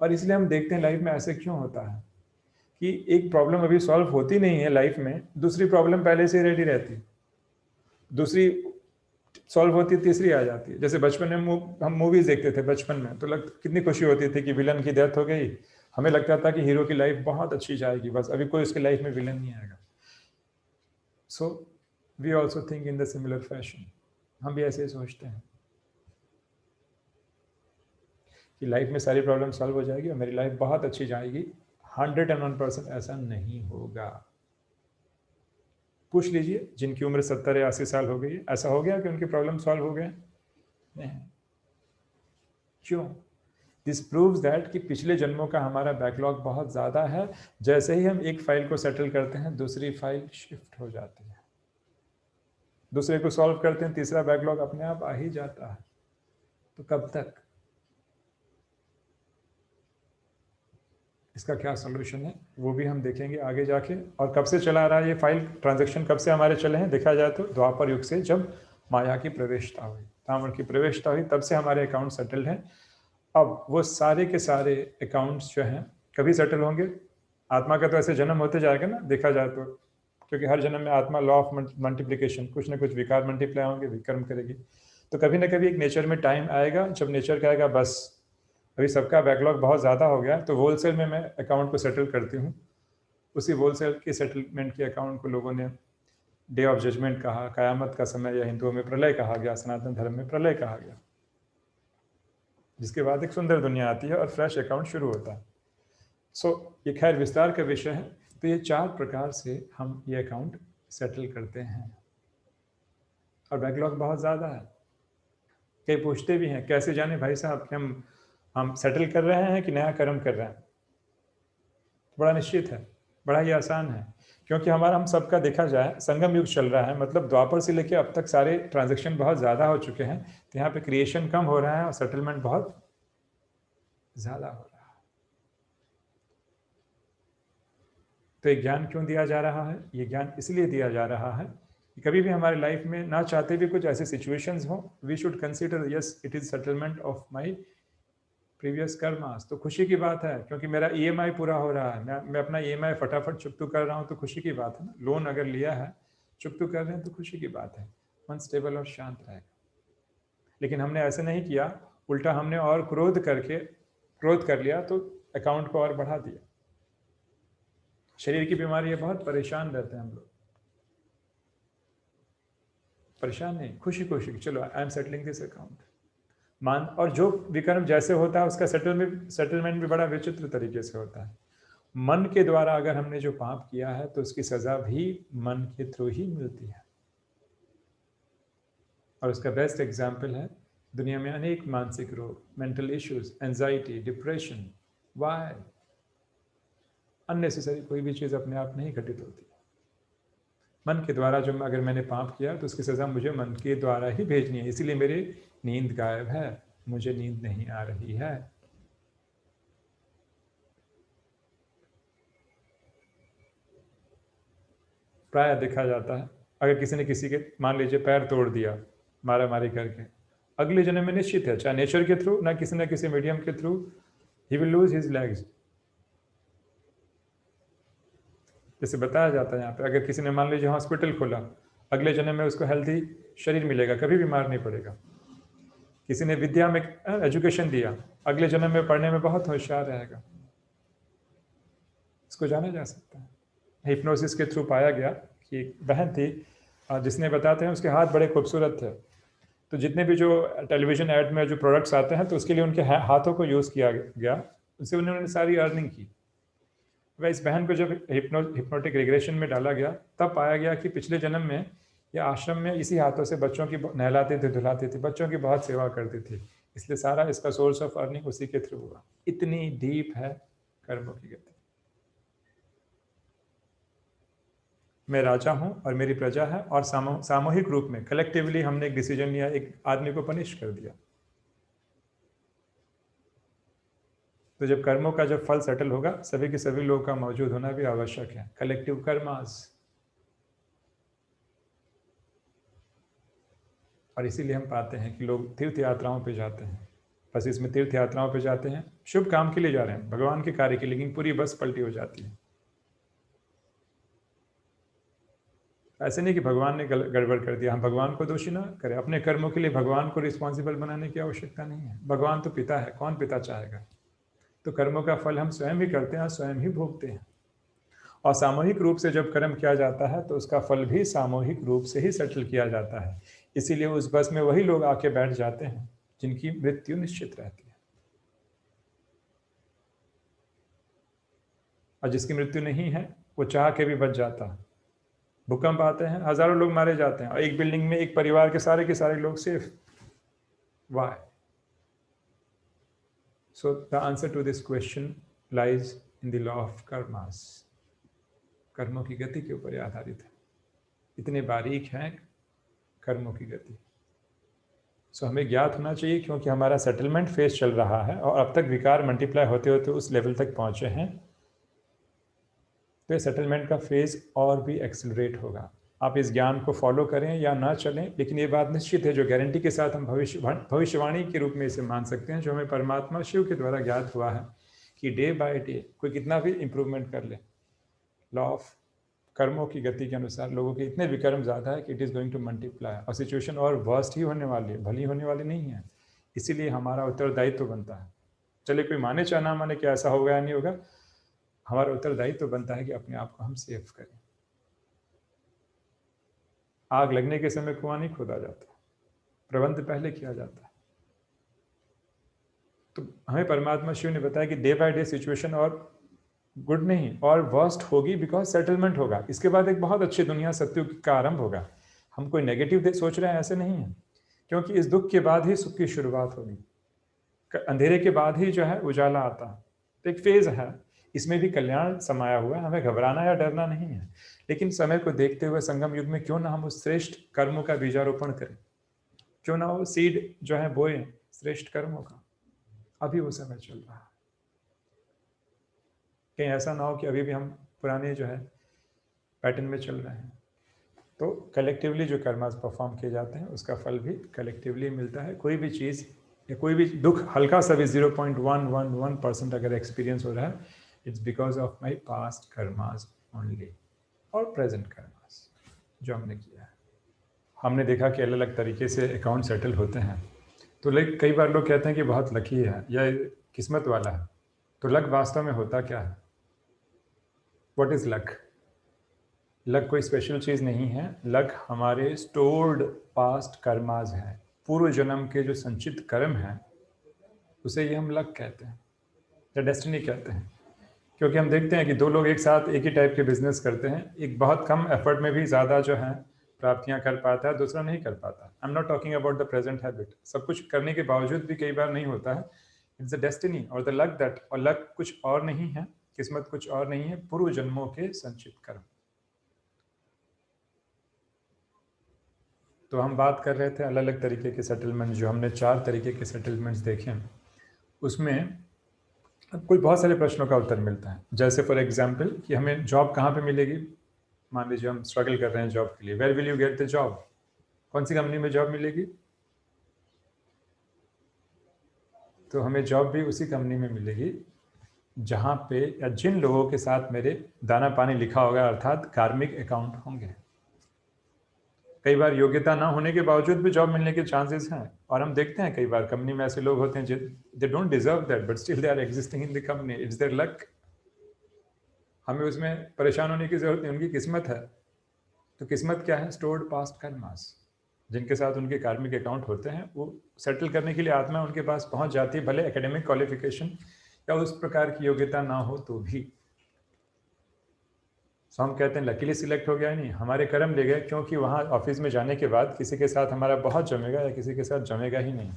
और इसलिए हम देखते हैं लाइफ में ऐसे क्यों होता है कि एक प्रॉब्लम अभी सॉल्व होती नहीं है लाइफ में, दूसरी प्रॉब्लम पहले से रेडी रहती है, दूसरी सॉल्व होती है, तीसरी आ जाती है। जैसे बचपन में हम मूवीज देखते थे बचपन में, तो कितनी खुशी होती थी कि विलन की डेथ हो गई, हमें लगता था कि हीरो की लाइफ बहुत अच्छी जाएगी, बस अभी कोई उसकी लाइफ में विलन नहीं आएगा। So we also think in the similar fashion, हम भी ऐसे ही सोचते हैं कि लाइफ में सारी प्रॉब्लम सॉल्व हो जाएगी और मेरी लाइफ बहुत अच्छी जाएगी। 101% ऐसा नहीं होगा। पूछ लीजिए जिनकी उम्र 70 या 80 साल हो गई है, ऐसा हो गया कि उनकी प्रॉब्लम सॉल्व हो गए? नहीं। क्यों? दिस प्रूव्स दैट कि पिछले जन्मों का हमारा बैकलॉग बहुत ज़्यादा है। जैसे ही हम एक फाइल को सेटल करते हैं दूसरी फाइल शिफ्ट हो जाती है, दूसरे को सॉल्व करते हैं, तीसरा बैकलॉग अपने आप आ ही जाता है। तो कब तक? इसका क्या सोल्यूशन है वो भी हम देखेंगे आगे जाके। और कब से चला आ रहा है ये फाइल ट्रांजैक्शन, कब से हमारे चले हैं? देखा जाए तो द्वापर युग से, जब माया की प्रवेशता हुई, रावण की प्रवेशता हुई, तब से हमारे अकाउंट सेटल्ड हैं। अब वो सारे के सारे अकाउंट्स जो हैं कभी सेटल होंगे? आत्मा का तो ऐसे जन्म होते जाएगा ना देखा जाए तो, क्योंकि हर जन्म में आत्मा लॉ ऑफ मल्टीप्लिकेशन, कुछ ना कुछ विकार मल्टीप्लाई होंगे, विक्रम करेगी। तो कभी ना कभी एक नेचर में टाइम आएगा जब नेचर कहेगा बस अभी सबका बैकलॉग बहुत ज़्यादा हो गया, तो होलसेल में मैं अकाउंट को सेटल करती हूँ। उसी होलसेल के सेटलमेंट के अकाउंट को लोगों ने डे ऑफ जजमेंट कहा, कयामत का समय, या हिंदुओं में प्रलय कहा गया, सनातन धर्म में प्रलय कहा गया, जिसके बाद एक सुंदर दुनिया आती है और फ्रेश अकाउंट शुरू होता है। सो ये खैर विस्तार का विषय है। तो ये 4 प्रकार से हम ये अकाउंट सेटल करते हैं, और बैकलॉग बहुत ज़्यादा है। कई पूछते भी हैं कैसे जाने भाई साहब कि हम हम सेटल कर रहे हैं कि नया कर्म कर रहे हैं? बड़ा निश्चित है, बड़ा ही आसान है, क्योंकि हमारा हम सबका देखा जाए संगम युग चल रहा है, मतलब द्वापर से लेकर अब तक सारे ट्रांजैक्शन बहुत ज़्यादा हो चुके हैं, तो यहाँ पे क्रिएशन कम हो रहा है और सेटलमेंट बहुत ज़्यादा हो रहा है। तो ये ज्ञान क्यों दिया जा रहा है? ये ज्ञान इसलिए दिया जा रहा है कि कभी भी हमारे लाइफ में ना चाहते भी कुछ ऐसे सिचुएशंस हो, we should consider yes it is settlement of my previous karmas. तो खुशी की बात है, क्योंकि मेरा ईएमआई पूरा हो रहा है, मैं अपना ईएमआई फटाफट चुकतू कर रहा हूँ, तो खुशी की बात है ना। लोन अगर लिया है, चुकतू कर रहे हैं, तो खुशी की बात है, मन स्टेबल और शांत रहेगा। लेकिन हमने ऐसे नहीं किया, उल्टा हमने और क्रोध कर लिया, तो अकाउंट को और बढ़ा दिया। शरीर की बीमारी है, बहुत परेशान रहते हैं हम लोग। परेशान नहीं, खुशी खुशी, चलो I am settling this account मान। और जो विकर्म जैसे होता है उसका सेटलमेंट भी बड़ा विचित्र तरीके से होता है। मन के द्वारा अगर हमने जो पाप किया है तो उसकी सजा भी मन के थ्रू ही मिलती है। और उसका बेस्ट एग्जाम्पल है दुनिया में अनेक मानसिक रोग, mental issues, anxiety, depression. Why? Unnecessary कोई भी चीज़ अपने आप नहीं घटित होती। मन के द्वारा जो अगर मैंने पाप किया तो उसकी सज़ा मुझे मन के द्वारा ही भेजनी है। इसीलिए मेरी नींद गायब है, मुझे नींद नहीं आ रही है। प्राय देखा जाता है, अगर किसी ने किसी के मान लीजिए पैर तोड़ दिया मारा मारी करके, अगले जन्म में निश्चित है, चाहे नेचर के थ्रू ना किसी न किसी मीडियम के through, he will lose his legs. जैसे बताया जाता है यहाँ पे, अगर किसी ने मान लीजिए हॉस्पिटल खोला, अगले जन्म में उसको हेल्थी शरीर मिलेगा, कभी बीमार नहीं पड़ेगा। किसी ने विद्या में एजुकेशन दिया, अगले जन्म में पढ़ने में बहुत होशियार रहेगा। इसको जाना जा सकता है। हिप्नोसिस के थ्रू पाया गया कि एक बहन थी जिसने, बताते हैं उसके हाथ बड़े खूबसूरत थे, तो जितने भी जो टेलीविजन ऐड में जो प्रोडक्ट्स आते हैं तो उसके लिए उनके हाथों को यूज़ किया गया, उससे उन्होंने सारी अर्निंग की। वह इस बहन को जब हिप्नोटिक रिग्रेशन में डाला गया, तब पाया गया कि पिछले जन्म में या आश्रम में इसी हाथों से बच्चों की नहलाती थी, धुलाती थी, बच्चों की बहुत सेवा करती थी, इसलिए सारा इसका सोर्स ऑफ अर्निंग उसी के थ्रू हुआ। इतनी डीप है कर्मों की गति। मैं राजा हूं और मेरी प्रजा है, और सामूहिक रूप में कलेक्टिवली हमने एक डिसीजन लिया, एक आदमी को पनिश कर दिया। तो जब कर्मों का जब फल सेटल होगा, सभी के सभी लोगों का मौजूद होना भी आवश्यक है। Collective karmas. और इसीलिए हम पाते हैं कि लोग तीर्थ यात्राओं पे जाते हैं। बस इसमें तीर्थ यात्राओं पे जाते हैं, शुभ काम के लिए जा रहे हैं, भगवान के कार्य के लिए, लेकिन पूरी बस पलटी हो जाती है। ऐसे नहीं कि भगवान ने गड़बड़ कर दिया, हम भगवान को दोषी ना करें। अपने कर्मों के लिए भगवान को रिस्पॉन्सिबल बनाने की आवश्यकता नहीं है। भगवान तो पिता है, कौन पिता चाहेगा? तो कर्मों का फल हम स्वयं ही करते हैं और स्वयं ही भोगते हैं। और सामूहिक रूप से जब कर्म किया जाता है तो उसका फल भी सामूहिक रूप से ही सेटल किया जाता है। इसीलिए उस बस में वही लोग आके बैठ जाते हैं जिनकी मृत्यु निश्चित रहती है, और जिसकी मृत्यु नहीं है वो चाह के भी बच जाता है। भूकंप आते हैं, हजारों लोग मारे जाते हैं, और एक बिल्डिंग में एक परिवार के सारे लोग safe. Why? So the answer to this question lies in the law of karmas. कर्मों की गति के ऊपर आधारित है। इतने बारीक हैं कर्मों की गति। सो हमें ज्ञात होना चाहिए, क्योंकि हमारा सेटलमेंट फेज चल रहा है और अब तक विकार मल्टीप्लाई होते होते उस लेवल तक पहुंचे हैं, तो सेटलमेंट का फेज और भी एक्सेलरेट होगा। आप इस ज्ञान को फॉलो करें या ना चलें, लेकिन ये बात निश्चित है, जो गारंटी के साथ हम भविष्यवाणी के रूप में इसे मान सकते हैं, जो हमें परमात्मा शिव के द्वारा ज्ञात हुआ है कि डे बाय डे कोई कितना भी इंप्रूवमेंट कर ले, लॉ ऑफ कर्मों की गति के अनुसार लोगों के इतने विकर्म ज़्यादा है कि it is going to multiply, और सिचुएशन और वर्स्ट ही होने वाली है, भली होने वाली नहीं है। इसीलिए हमारा उत्तरदायित्व बनता है, चले कोई माने चाहे ना माने कि ऐसा होगा या नहीं होगा, हमारा उत्तरदायित्व बनता है कि अपने आप को हम सेव करें। आग लगने के समय कुआं नहीं खोदा जाता, प्रबंध पहले किया जाता है। तो हमें परमात्मा शिव ने बताया कि डे बाय डे सिचुएशन और गुड नहीं और वर्स्ट होगी, बिकॉज सेटलमेंट होगा। इसके बाद एक बहुत अच्छी दुनिया सत्युग का आरंभ होगा। हम कोई नेगेटिव सोच रहे हैं ऐसे नहीं है, क्योंकि इस दुख के बाद ही सुख की शुरुआत होगी। अंधेरे के बाद ही जो है उजाला आता है। तो एक फेज है, इसमें भी कल्याण समाया हुआ है, हमें घबराना या डरना नहीं है। लेकिन समय को देखते हुए संगम युग में क्यों ना हम उस श्रेष्ठ कर्मों का बीजारोपण करें, क्यों ना वो सीड जो है बोए श्रेष्ठ कर्मों का। अभी वो समय चल रहा है, कहीं ऐसा ना हो कि अभी भी हम पुराने जो है पैटर्न में चल रहे हैं। तो कलेक्टिवली जो कर्मास परफॉर्म किए जाते हैं उसका फल भी कलेक्टिवली मिलता है। कोई भी चीज़ या कोई भी दुख हल्का सा भी 0.111% अगर एक्सपीरियंस हो रहा है, it's because of my past karmas only, और प्रेजेंट कर्मास जो हमने किया है। हमने देखा कि अलग अलग तरीके से अकाउंट सेटल होते हैं। तो कई बार लोग कहते हैं कि बहुत लकी है या किस्मत वाला है। तो लक वास्तव में होता क्या है? What is luck? लक कोई स्पेशल चीज़ नहीं है। लक हमारे स्टोर्ड पास्ट कर्माज हैं, पूर्व जन्म के जो संचित कर्म हैं, उसे ये हम लक कहते हैं या डेस्टिनी कहते हैं। क्योंकि हम देखते हैं कि दो लोग एक साथ एक ही टाइप के बिजनेस करते हैं, एक बहुत कम एफर्ट में भी ज़्यादा जो है प्राप्तियां कर पाता है, दूसरा नहीं कर पाता। I am not talking about the present habit. सब कुछ करने के बावजूद भी कई बार नहीं होता है। इट्स द डेस्टिनी और द लक दैट, और लक कुछ और नहीं है, किस्मत कुछ और नहीं है, पूर्व जन्मों के संचित कर्म। तो हम बात कर रहे थे अलग अलग तरीके के सेटलमेंट, जो हमने 4 तरीके के सेटलमेंट्स देखे, उसमें कोई बहुत सारे प्रश्नों का उत्तर मिलता है। जैसे फॉर एग्जांपल कि हमें जॉब कहाँ पे मिलेगी। मान लीजिए हम स्ट्रगल कर रहे हैं जॉब के लिए, where will you get the job? कौन सी कंपनी में जॉब मिलेगी? तो हमें जॉब भी उसी कंपनी में मिलेगी जहाँ पे या जिन लोगों के साथ मेरे दाना पानी लिखा होगा, अर्थात कार्मिक अकाउंट होंगे। कई बार योग्यता ना होने के बावजूद भी जॉब मिलने के चांसेस हैं, और हम देखते हैं कई बार कंपनी में ऐसे लोग होते हैं they don't deserve that but still they are existing in the company, it's their luck. हमें उसमें परेशान होने की जरूरत नहीं, उनकी किस्मत है। तो किस्मत क्या है? स्टोर्ड पास्ट कर्मास, जिनके साथ उनके कार्मिक अकाउंट होते हैं, वो सेटल करने के लिए आत्मा उनके पास पहुंच जाती है, भले एकेडमिक क्वालिफिकेशन या उस प्रकार की योग्यता ना हो तो भी। सो हम कहते हैं लकीली सिलेक्ट हो गया, नहीं, हमारे कर्म ले गए, क्योंकि वहाँ ऑफिस में जाने के बाद किसी के साथ हमारा बहुत जमेगा या किसी के साथ जमेगा ही नहीं।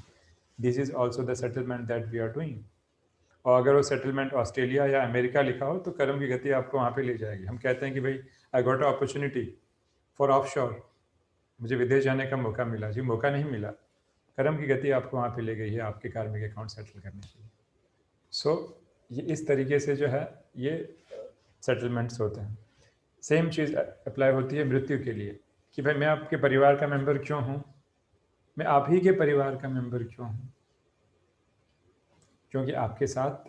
This is also the settlement that we are doing. और अगर वो सेटलमेंट ऑस्ट्रेलिया या अमेरिका लिखा हो तो कर्म की गति आपको वहाँ पे ले जाएगी। हम कहते हैं कि भाई I got a opportunity for of शोर, मुझे विदेश जाने का मौका मिला। जी मौका नहीं मिला, कर्म की गति आपको वहाँ पे ले गई है आपके कार्मिक अकाउंट सेटल करने के लिए। सो ये इस तरीके से जो है ये सेटलमेंट्स होते हैं। सेम चीज़ अप्लाई होती है मृत्यु के लिए, कि भाई मैं आपके परिवार का मेंबर क्यों हूँ, मैं आप ही के परिवार का मेंबर क्यों हूँ? क्योंकि आपके साथ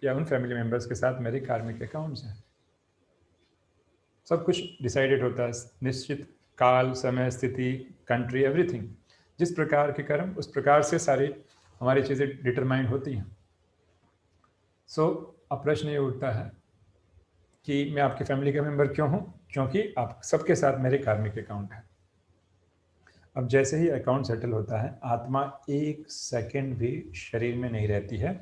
या उन फैमिली मेंबर्स के साथ मेरे कार्मिक अकाउंट्स हैं। सब कुछ डिसाइडेड होता है, निश्चित काल, समय, स्थिति, कंट्री, एवरीथिंग। जिस प्रकार के कर्म उस प्रकार से सारी हमारी चीज़ें डिटरमाइन होती हैं। सो अब प्रश्न ये उठता है कि मैं आपकी फैमिली का मेंबर क्यों हूँ? क्योंकि आप सबके साथ मेरे कार्मिक अकाउंट है। अब जैसे ही अकाउंट सेटल होता है, आत्मा एक सेकंड भी शरीर में नहीं रहती है,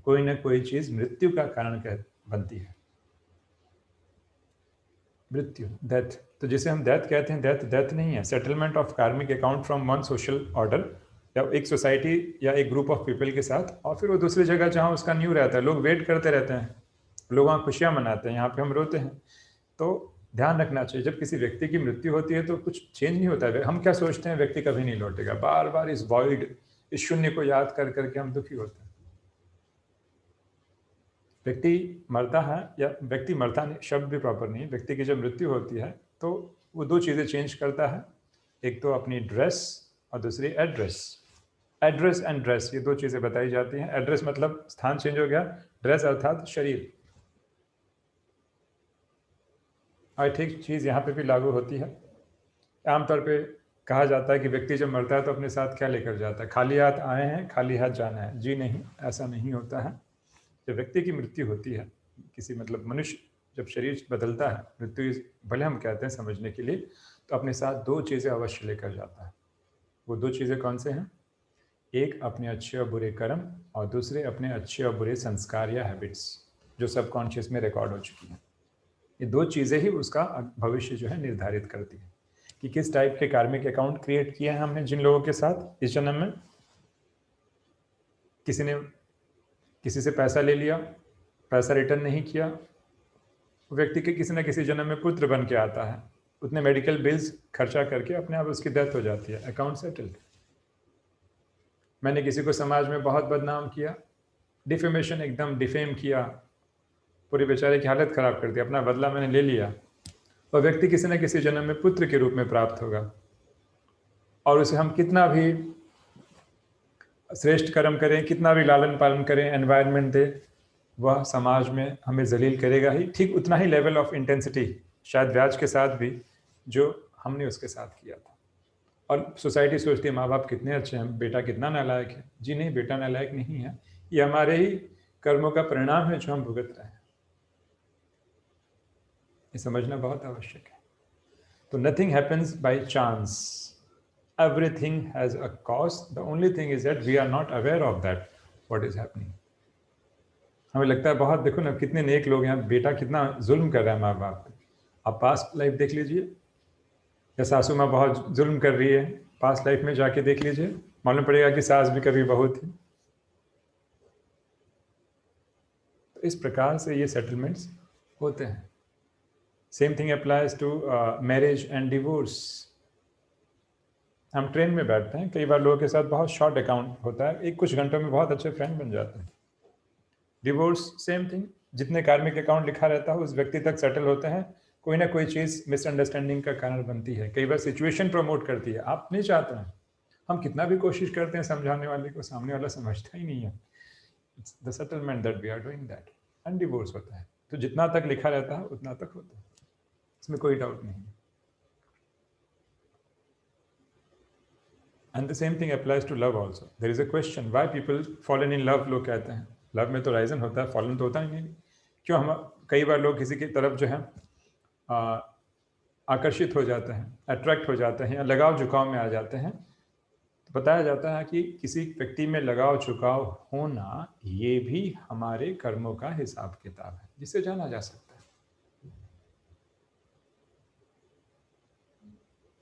कोई ना कोई चीज़ मृत्यु का कारण बनती है। मृत्यु, डेथ। तो जिसे हम डेथ कहते हैं, डेथ डेथ नहीं है, सेटलमेंट ऑफ कार्मिक account from one social order या एक सोसाइटी या एक ग्रुप ऑफ पीपल के साथ, और फिर वो दूसरी जगह जहाँ उसका न्यू रहता है। लोग वेट करते रहते हैं, लोग वहाँ खुशियाँ मनाते हैं, यहाँ पे हम रोते हैं। तो ध्यान रखना चाहिए, जब किसी व्यक्ति की मृत्यु होती है तो कुछ चेंज नहीं होता है। हम क्या सोचते हैं, व्यक्ति कभी नहीं लौटेगा, बार बार इस वॉइड, इस शून्य को याद कर करके हम दुखी होते हैं। व्यक्ति मरता है, या व्यक्ति मरता नहीं, शब्द भी प्रॉपर नहीं है, व्यक्ति की जब मृत्यु होती है तो वो 2 चीज़ें चेंज करता है, एक तो अपनी ड्रेस और दूसरी एड्रेस। एड्रेस एंड ड्रेस, ये 2 चीज़ें बताई जाती हैं। एड्रेस मतलब स्थान चेंज हो गया, ड्रेस अर्थात शरीर। और ठीक चीज़ यहाँ पे भी लागू होती है। आमतौर पे कहा जाता है कि व्यक्ति जब मरता है तो अपने साथ क्या लेकर जाता है? खाली हाथ आए हैं, खाली हाथ जाना है। जी नहीं, ऐसा नहीं होता है। जब व्यक्ति की मृत्यु होती है, किसी मतलब मनुष्य जब शरीर बदलता है, मृत्यु भले हम कहते हैं समझने के लिए, तो अपने साथ 2 चीज़ें अवश्य लेकर जाता है। वो 2 चीज़ें कौन से हैं? एक अपने अच्छे और बुरे कर्म, और दूसरे अपने अच्छे और बुरे संस्कार या हैबिट्स जो सबकॉन्शियस में रिकॉर्ड हो चुकी हैं। ये 2 चीज़ें ही उसका भविष्य जो है निर्धारित करती है कि किस टाइप के कार्मिक अकाउंट क्रिएट किए हैं हमने जिन लोगों के साथ इस जन्म में, किसी ने किसी से पैसा ले लिया, पैसा रिटर्न नहीं किया, व्यक्ति के किसी न किसी जन्म में पुत्र बन के आता है, उतने मेडिकल बिल्स खर्चा करके अपने आप उसकी डेथ हो जाती है, अकाउंट सेटल्ड। मैंने किसी को समाज में बहुत बदनाम किया, डिफेमेशन, एकदम डिफेम किया, पूरे बेचारे की हालत खराब कर दी, अपना बदला मैंने ले लिया, और व्यक्ति किसी न किसी जन्म में पुत्र के रूप में प्राप्त होगा। और उसे हम कितना भी श्रेष्ठ कर्म करें, कितना भी लालन पालन करें, एनवायरनमेंट दे, वह समाज में हमें जलील करेगा ही, ठीक उतना ही लेवल ऑफ इंटेंसिटी, शायद ब्याज के साथ भी, जो हमने उसके साथ किया था। और सोसाइटी सोचती है माँ बाप कितने अच्छे हैं, बेटा कितना नालायक है। जी नहीं, बेटा नालायक नहीं है, ये हमारे ही कर्मों का परिणाम है जो हम भुगत रहे हैं। ये समझना बहुत आवश्यक है। तो nothing happens by chance, everything has a cost, the only thing is that we are not aware of that what is happening. हमें लगता है बहुत, देखो ना कितने नेक लोग हैं, बेटा कितना जुल्म कर रहा है माँ बाप पे। आप पास्ट लाइफ देख लीजिए, या सासू माँ बहुत जुल्म कर रही है, पास्ट लाइफ में जाके देख लीजिए, मालूम पड़ेगा कि सास भी कभी बहू थी। तो इस प्रकार से ये सेटलमेंट्स होते हैं। Same thing applies to marriage and divorce. हम ट्रेन में बैठते हैं, कई बार लोगों के साथ बहुत शॉर्ट अकाउंट होता है, एक कुछ घंटों में बहुत अच्छे फ्रेंड बन जाते हैं। डिवोर्स सेम थिंग, जितने कार्मिक अकाउंट लिखा रहता है उस व्यक्ति तक सेटल होते हैं, कोई ना कोई चीज़ मिसअंडरस्टैंडिंग का कारण बनती है, कई बार सिचुएशन प्रमोट करती है, आप नहीं चाहते हैं, हम कितना भी कोशिश करते हैं समझाने वाले को, सामने वाला समझता ही नहीं है। It's the settlement that we are doing that, and divorce होता है। तो जितना तक लिखा रहता है उतना तक होता है, इसमें कोई डाउट नहीं है। And the same thing applies to love also. There is a question why people fallen in love. लोग कहते हैं लव में तो राइजन होता है, फॉलन तो होता ही नहीं। क्यों? हम कई बार लोग किसी की तरफ जो है आकर्षित हो जाते हैं, अट्रैक्ट हो जाते हैं, या लगाव झुकाव में आ जाते हैं। तो बताया जाता है कि किसी व्यक्ति में लगाव झुकाव होना ये भी हमारे कर्मों का हिसाब किताब है, जिसे जाना जा सकता है।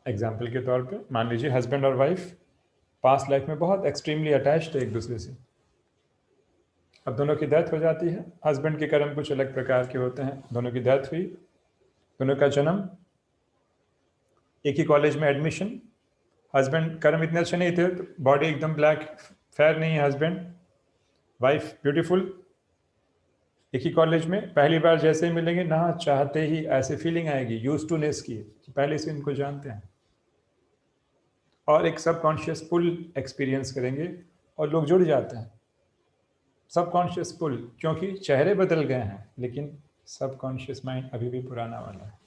एग्जाम्पल के तौर पे मान लीजिए हस्बैंड और वाइफ पास्ट लाइफ में बहुत एक्सट्रीमली अटैच्ड थे एक दूसरे से, अब दोनों की डेथ हो जाती है। हस्बैंड के कर्म कुछ अलग प्रकार के होते हैं, दोनों की डेथ हुई, दोनों का जन्म, एक ही कॉलेज में एडमिशन, हस्बैंड कर्म इतने अच्छे नहीं थे, तो बॉडी एकदम ब्लैक, फेयर नहीं है हस्बैंड, वाइफ ब्यूटीफुल, एक ही कॉलेज में, पहली बार जैसे ही मिलेंगे ना चाहते ही ऐसे फीलिंग आएगी यूज टू नेस की, पहले से इनको जानते हैं, और एक सबकॉन्शियस पुल एक्सपीरियंस करेंगे और लोग जुड़ जाते हैं। सबकॉन्शियस पुल, क्योंकि चेहरे बदल गए हैं लेकिन सबकॉन्शियस माइंड अभी भी पुराना वाला है,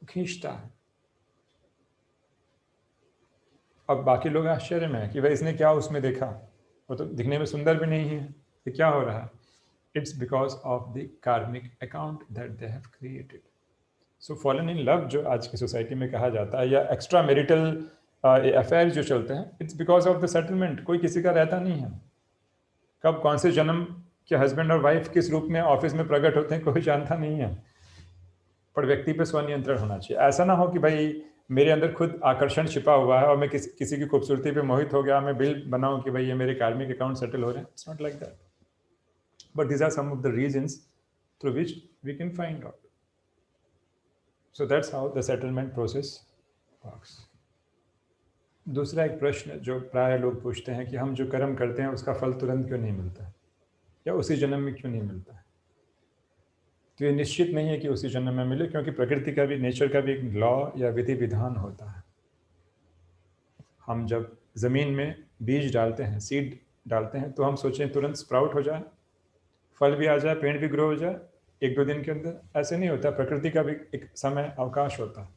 खींचता है। अब बाकी लोग आश्चर्य में है कि भाई इसने क्या उसमें देखा, वो तो दिखने में सुंदर भी नहीं है, ये क्या हो रहा है? इट्स बिकॉज ऑफ द कार्मिक account that they have created. So fallen in love जो आज की सोसाइटी में कहा जाता है, या एक्स्ट्रा मैरिटल अफेयर जो चलते हैं, it's because of the settlement. कोई किसी का रहता नहीं है, कब कौन से जन्म के हस्बैंड और वाइफ किस रूप में ऑफिस में प्रकट होते हैं कोई जानता नहीं है। पर व्यक्ति पे स्वनियंत्रण होना चाहिए। ऐसा ना हो कि भाई मेरे अंदर खुद आकर्षण छिपा हुआ है और मैं किसी की खूबसूरती पे मोहित हो गया, मैं बिल बनाऊं कि भाई ये मेरे कार्मिक अकाउंट सेटल हो रहे हैं। It's not like that, but these are some of the reasons through which we can find out. So that's how the settlement process works. दूसरा एक प्रश्न जो प्राय लोग पूछते हैं कि हम जो कर्म करते हैं उसका फल तुरंत क्यों नहीं मिलता, या उसी जन्म में क्यों नहीं मिलता है? तो ये निश्चित नहीं है कि उसी जन्म में मिले, क्योंकि प्रकृति का भी, नेचर का भी एक लॉ या विधि विधान होता है। हम जब ज़मीन में बीज डालते हैं, सीड डालते हैं, तो हम सोचें तुरंत स्प्राउट हो जाए, फल भी आ जाए, पेड़ भी ग्रो हो जाए एक दो दिन के अंदर। ऐसे नहीं होता, प्रकृति का भी एक समय अवकाश होता है।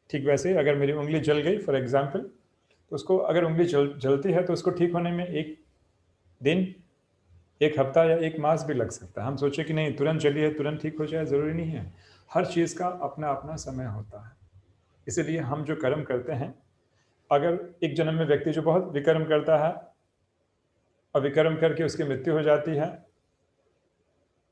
ठीक वैसे ही अगर मेरी उंगली जल गई फॉर एग्जाम्पल, तो उसको, अगर उंगली जलती है तो उसको ठीक होने में एक दिन, एक हफ्ता या एक मास भी लग सकता है। हम सोचे कि नहीं तुरंत जली है तुरंत ठीक हो जाए, ज़रूरी नहीं है। हर चीज़ का अपना अपना समय होता है। इसीलिए हम जो कर्म करते हैं, अगर एक जन्म में व्यक्ति जो बहुत विकर्म करता है और विकर्म करके उसकी मृत्यु हो जाती है,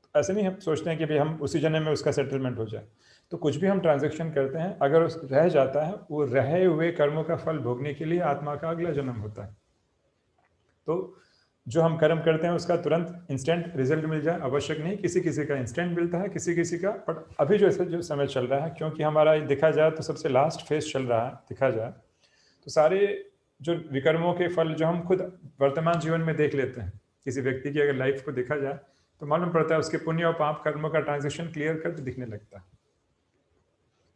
तो ऐसे नहीं हम सोचते हैं कि भाई हम उसी जन्म में उसका सेटलमेंट हो जाए। तो कुछ भी हम ट्रांजैक्शन करते हैं, अगर उस रह जाता है, वो रहे हुए कर्मों का फल भोगने के लिए आत्मा का अगला जन्म होता है। तो जो हम कर्म करते हैं उसका तुरंत इंस्टेंट रिजल्ट मिल जाए, आवश्यक नहीं। किसी किसी का इंस्टेंट मिलता है, किसी किसी का। बट अभी जो समय चल रहा है, क्योंकि हमारा देखा जाए तो सबसे लास्ट फेज चल रहा है, देखा जाए तो सारे जो विकर्मों के फल जो हम खुद वर्तमान जीवन में देख लेते हैं, किसी व्यक्ति की अगर लाइफ को देखा जाए तो मालूम पड़ता है उसके पुण्य और पाप कर्मों का ट्रांजेक्शन क्लियर कट दिखने लगता है।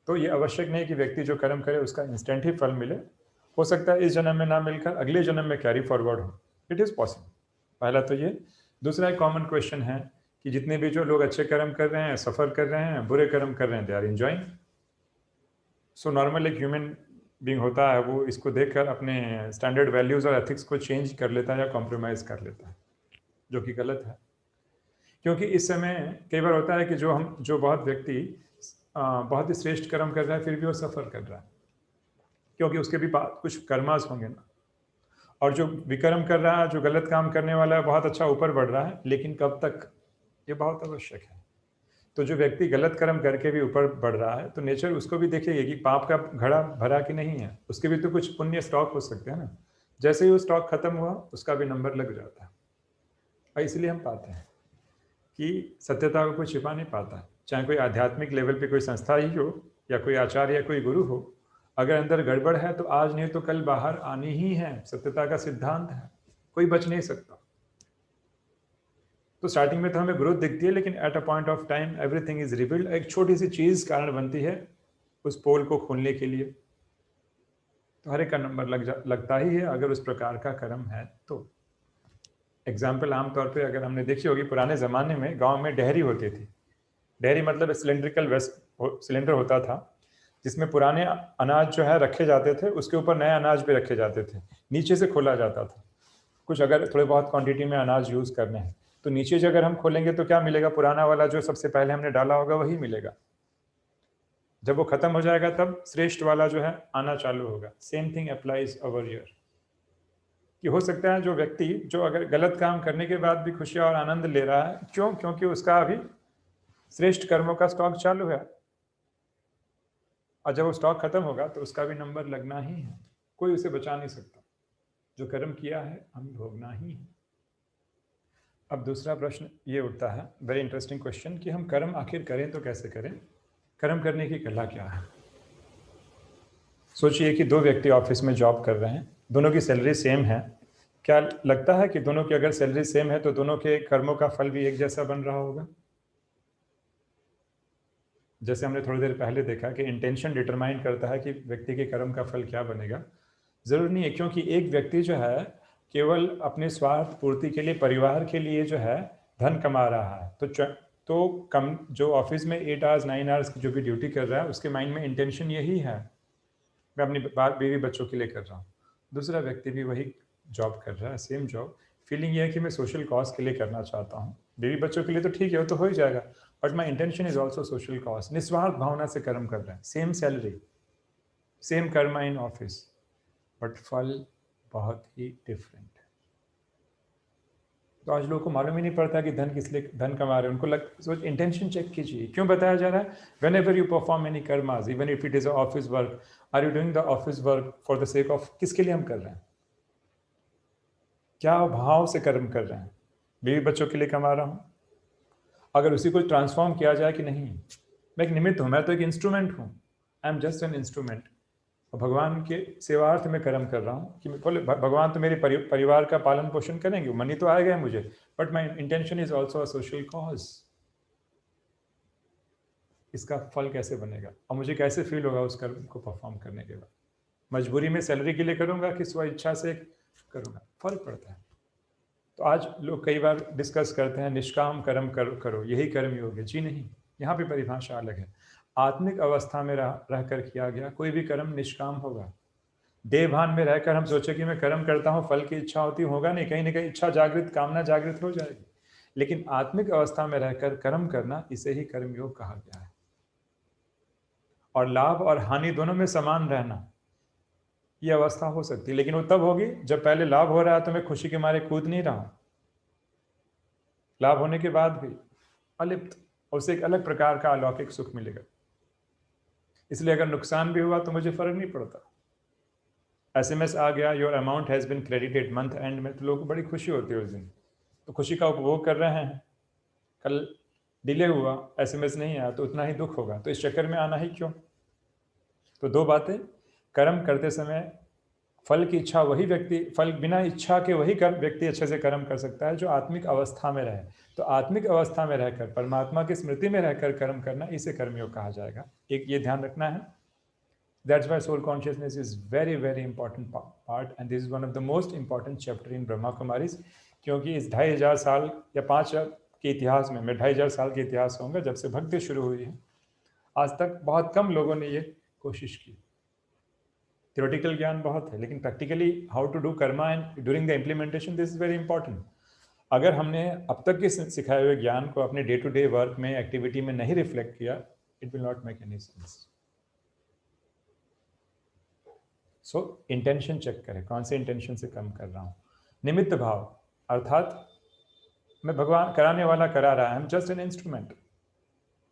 तो ये आवश्यक नहीं कि व्यक्ति जो कर्म करे उसका इंस्टेंट ही फल मिले। हो सकता है इस जन्म में ना मिलकर अगले जन्म में कैरी फॉरवर्ड हो। It is possible. पहला तो ये। दूसरा एक कॉमन क्वेश्चन है कि जितने भी जो लोग अच्छे कर्म कर रहे हैं, सफ़र कर रहे हैं, बुरे कर्म कर रहे हैं, they are enjoying. So normal एक ह्यूमन बीइंग होता है, वो इसको देखकर अपने स्टैंडर्ड वैल्यूज़ और एथिक्स को चेंज कर लेता है या कॉम्प्रोमाइज़ कर लेता है, जो कि गलत है। क्योंकि इस समय कई बार होता है कि जो बहुत व्यक्ति बहुत ही श्रेष्ठ कर्म कर रहा है, फिर भी वो सफ़र कर रहा है, क्योंकि उसके भी कुछ कर्मास होंगे ना। और जो विकर्म कर रहा है, जो गलत काम करने वाला है, बहुत अच्छा ऊपर बढ़ रहा है, लेकिन कब तक, ये बहुत आवश्यक है। तो जो व्यक्ति गलत कर्म करके भी ऊपर बढ़ रहा है, तो नेचर उसको भी देखेगी कि पाप का घड़ा भरा कि नहीं है, उसके भी तो कुछ पुण्य स्टॉक हो सकते हैं ना। जैसे ही वो स्टॉक खत्म हुआ, उसका भी नंबर लग जाता है। और इसलिए हम पाते हैं कि सत्यता को कोई छिपा नहीं पाता। चाहे कोई आध्यात्मिक लेवल पे कोई संस्था ही हो, या कोई आचार्य या कोई गुरु हो, अगर अंदर गड़बड़ है तो आज नहीं तो कल बाहर आनी ही है। सत्यता का सिद्धांत है, कोई बच नहीं सकता। तो स्टार्टिंग में तो हमें ग्रोथ दिखती है, लेकिन at a point of time everything is revealed. एक छोटी सी चीज कारण बनती है उस पोल को खोलने के लिए। तो हर एक का नंबर लगता ही है, अगर उस प्रकार का कर्म है तो। एग्जाम्पल आमतौर पे अगर हमने देखी होगी, पुराने ज़माने में गांव में डेहरी होती थी। डेहरी मतलब सिलेंड्रिकल सिलेंडर होता था, जिसमें पुराने अनाज जो है रखे जाते थे, उसके ऊपर नए अनाज भी रखे जाते थे। नीचे से खोला जाता था। कुछ अगर थोड़े बहुत क्वांटिटी में अनाज यूज़ करने हैं तो नीचे से अगर हम खोलेंगे तो क्या मिलेगा, पुराना वाला जो सबसे पहले हमने डाला होगा वही मिलेगा। जब वो खत्म हो जाएगा तब श्रेष्ठ वाला जो है आना चालू होगा। Same thing applies over here. कि हो सकता है जो व्यक्ति जो अगर गलत काम करने के बाद भी खुशियाँ और आनंद ले रहा है, क्यों? क्योंकि उसका अभी श्रेष्ठ कर्मों का स्टॉक चालू है, और जब वो स्टॉक खत्म होगा तो उसका भी नंबर लगना ही है। कोई उसे बचा नहीं सकता। जो कर्म किया है हमें भोगना ही है। अब दूसरा प्रश्न ये उठता है, वेरी इंटरेस्टिंग क्वेश्चन, कि हम कर्म आखिर करें तो कैसे करें? कर्म करने की कला क्या है? सोचिए कि दो व्यक्ति ऑफिस में जॉब कर रहे हैं, दोनों की सैलरी सेम है। क्या लगता है कि दोनों की अगर सैलरी सेम है तो दोनों के कर्मों का फल भी एक जैसा बन रहा होगा? जैसे हमने थोड़ी देर पहले देखा कि इंटेंशन डिटरमाइन करता है कि व्यक्ति के कर्म का फल क्या बनेगा। ज़रूरी नहीं है, क्योंकि एक व्यक्ति जो है केवल अपने स्वार्थ पूर्ति के लिए, परिवार के लिए जो है धन कमा रहा है, तो कम जो ऑफिस में 8 आवर्स 9 आवर्स की जो भी ड्यूटी कर रहा है, उसके माइंड में इंटेंशन यही है, मैं अपनी बीवी बच्चों के लिए कर रहा हूँ। दूसरा व्यक्ति भी वही जॉब कर रहा है, सेम जॉब, फीलिंग ये है कि मैं सोशल कॉज के लिए करना चाहता हूँ। बीवी बच्चों के लिए तो ठीक है, वो तो हो ही जाएगा, but my intention is also social cause. निस्वार्थ भावना से कर्म कर रहे हैं, same salary, same Karma in office, but फल बहुत ही डिफरेंट है। तो आज लोगों को मालूम ही नहीं पड़ता कि धन किस लिए धन कमा रहे हैं। उनको सोच इंटेंशन चेक कीजिए, क्यों बताया जा रहा है? Whenever you perform any karmas, even if it is office work, are you doing the office work for the sake of, किसके लिए हम कर रहे हैं? क्या भाव से कर्म कर रहे हैं? बीवी बच्चों के लिए कमा रहा हूँ, अगर उसी को ट्रांसफॉर्म किया जाए कि नहीं, मैं एक निमित्त हूँ, मैं तो एक इंस्ट्रूमेंट हूँ, I am just an instrument. भगवान के सेवार्थ में कर्म कर रहा हूँ कि बोले भगवान तो मेरे परिवार का पालन पोषण करेंगे, मनी तो आएगा मुझे, but my intention is also a social cause. इसका फल कैसे बनेगा और मुझे कैसे फील होगा उस कर्म को परफॉर्म करने के बाद? मजबूरी में सैलरी के लिए करूँगा कि स्व इच्छा से करूँगा? फर्क पड़ता है। तो आज लोग कई बार डिस्कस करते हैं निष्काम कर्म करो यही कर्म योग है। जी नहीं, यहाँ पे परिभाषा अलग है। आत्मिक अवस्था में रहकर किया गया कोई भी कर्म निष्काम होगा। देवभान में रहकर हम सोचे कि मैं कर्म करता हूँ, फल की इच्छा होती होगा नहीं, कहीं ना कहीं इच्छा जागृत, कामना जागृत हो जाएगी। लेकिन आत्मिक अवस्था में रहकर कर्म करना, इसे ही कर्मयोग कहा गया है। और लाभ और हानि दोनों में समान रहना, ये अवस्था हो सकती है, लेकिन वो तब होगी जब पहले लाभ हो रहा है तो मैं खुशी के मारे कूद नहीं रहा हूं, लाभ होने के बाद भी अलिप्त, उसे एक अलग प्रकार का अलौकिक सुख मिलेगा। इसलिए अगर नुकसान भी हुआ तो मुझे फर्क नहीं पड़ता। एसएमएस आ गया, your amount has been credited month and में, तो लोगों को बड़ी खुशी होती है उस दिन, तो खुशी का उपभोग कर रहे हैं। कल डिले हुआ, एसएमएस नहीं आया, तो उतना ही दुख होगा, तो इस चक्कर में आना ही क्यों। तो दो बातें, कर्म करते समय फल की इच्छा वही व्यक्ति, फल बिना इच्छा के वही व्यक्ति अच्छे से कर्म कर सकता है जो आत्मिक अवस्था में रहे। तो आत्मिक अवस्था में रहकर परमात्मा की स्मृति में रहकर कर्म करना, इसे कर्मयोग कहा जाएगा। एक ये ध्यान रखना है। That's why soul consciousness is very very important part, and this is one of the most important chapter in Brahma Kumaris, क्योंकि इस 2500 साल या 5 के इतिहास में, मैं 2500 साल के इतिहास होंगे जब से भक्ति शुरू हुई है, आज तक बहुत कम लोगों ने ये कोशिश की। थ्योरेटिकल ज्ञान बहुत है, लेकिन practically how to do karma and during the implementation, this is very important. अगर हमने अब तक के सिखाए हुए ज्ञान को अपने डे टू डे वर्क में, एक्टिविटी में नहीं रिफ्लेक्ट किया, it will not make any sense. So intention check करें, कौन से इंटेंशन से काम कर रहा हूँ। निमित्त भाव, अर्थात मैं भगवान कराने वाला करा रहा है, हम जस्ट एन इंस्ट्रूमेंट,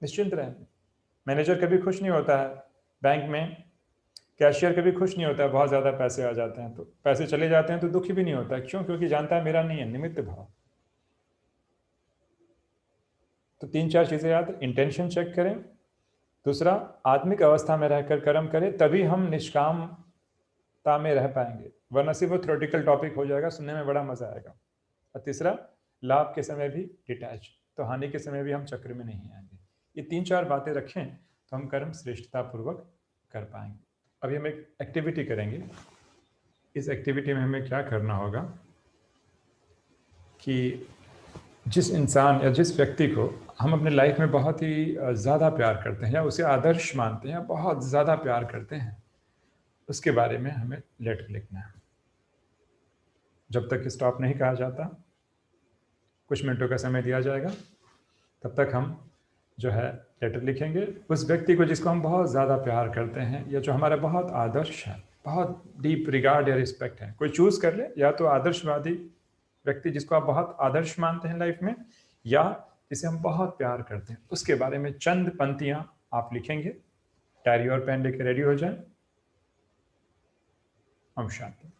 निश्चिंत रहें। मैनेजर कभी खुश नहीं होता है, बैंक में कैशियर कभी खुश नहीं होता है, बहुत ज़्यादा पैसे आ जाते हैं, तो पैसे चले जाते हैं तो दुखी भी नहीं होता है, क्यों? क्योंकि जानता है मेरा नहीं है, निमित्त भाव। तो 3-4 चीज़ें याद, इंटेंशन चेक करें, दूसरा आत्मिक अवस्था में रहकर कर्म करें, तभी हम निष्कामता में रह पाएंगे, वरना सिर्फ वो थ्योरेटिकल टॉपिक हो जाएगा, सुनने में बड़ा मजा आएगा। और तीसरा, लाभ के समय भी डिटैच, तो हानि के समय भी हम चक्र में नहीं आएंगे। ये 3-4 बातें रखें तो हम कर्म श्रेष्ठतापूर्वक कर पाएंगे। अभी हम एक एक्टिविटी करेंगे। इस एक्टिविटी में हमें क्या करना होगा कि जिस इंसान या जिस व्यक्ति को हम अपने लाइफ में बहुत ही ज़्यादा प्यार करते हैं या उसे आदर्श मानते हैं या बहुत ज़्यादा प्यार करते हैं, उसके बारे में हमें लेटर लिखना है। जब तक स्टॉप नहीं कहा जाता, कुछ मिनटों का समय दिया जाएगा, तब तक हम जो है लेटर लिखेंगे उस व्यक्ति को जिसको हम बहुत ज़्यादा प्यार करते हैं या जो हमारा बहुत आदर्श है, बहुत डीप रिगार्ड या रिस्पेक्ट है। कोई चूज़ कर ले, या तो आदर्शवादी व्यक्ति जिसको आप बहुत आदर्श मानते हैं लाइफ में, या जिसे हम बहुत प्यार करते हैं, उसके बारे में चंद पंक्तियां आप लिखेंगे। डायरी और पेन लेके रेडी हो जाए। हम शांति।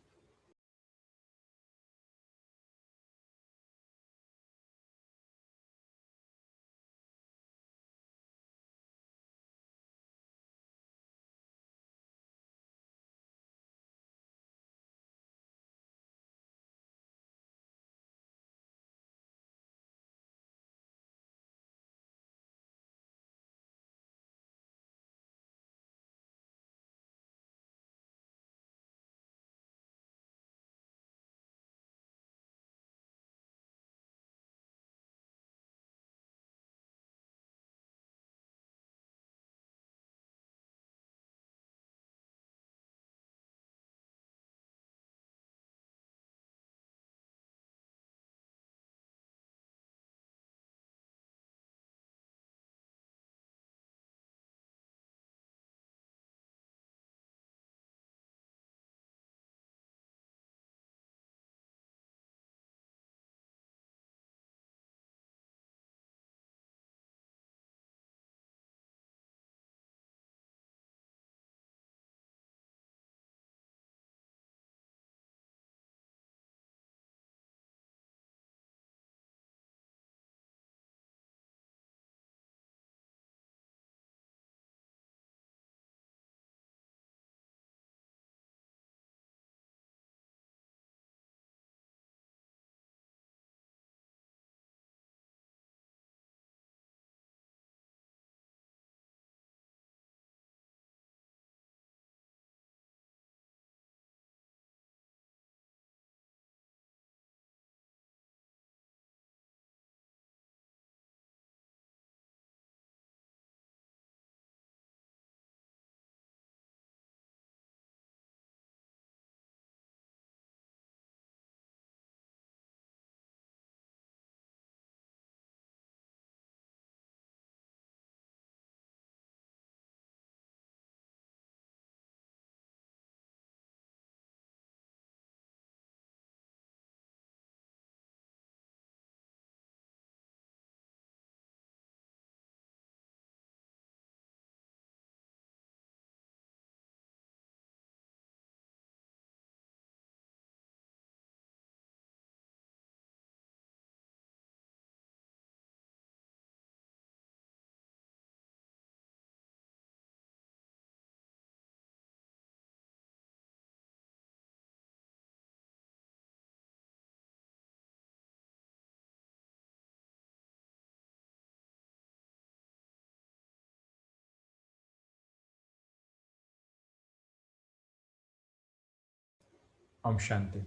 ओम शांति।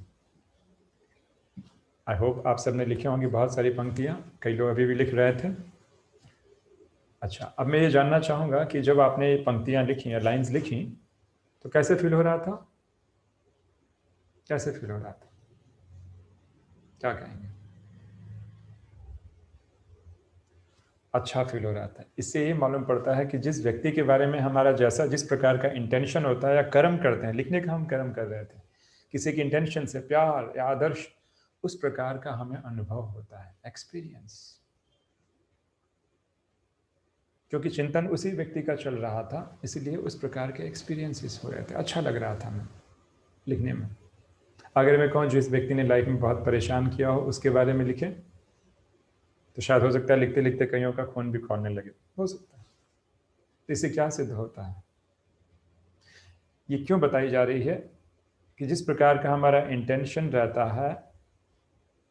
आई होप आप सबने लिखे होंगे बहुत सारी पंक्तियाँ, कई लोग अभी भी लिख रहे थे। अच्छा, अब मैं ये जानना चाहूँगा कि जब आपने ये पंक्तियाँ लिखी या लाइन्स लिखी, तो कैसे फील हो रहा था? कैसे फील हो रहा था? क्या कहेंगे? अच्छा फील हो रहा था। इससे ये मालूम पड़ता है कि जिस व्यक्ति के बारे में हमारा जैसा जिस प्रकार का इंटेंशन होता है या कर्म करते हैं, लिखने का हम कर्म कर रहे थे, किसी की इंटेंशन से प्यार या आदर्श, उस प्रकार का हमें अनुभव होता है, एक्सपीरियंस। क्योंकि चिंतन उसी व्यक्ति का चल रहा था, इसीलिए उस प्रकार के एक्सपीरियंसेस हो रहे थे। अच्छा लग रहा था हमें लिखने में। अगर मैं कहूँ जिस व्यक्ति ने लाइफ में बहुत परेशान किया हो उसके बारे में लिखे, तो शायद हो सकता है लिखते लिखते कईयों का खून भी खौलने लगे, हो सकता है। तो इससे क्या सिद्ध होता है? ये क्यों बताई जा रही है कि जिस प्रकार का हमारा इंटेंशन रहता है,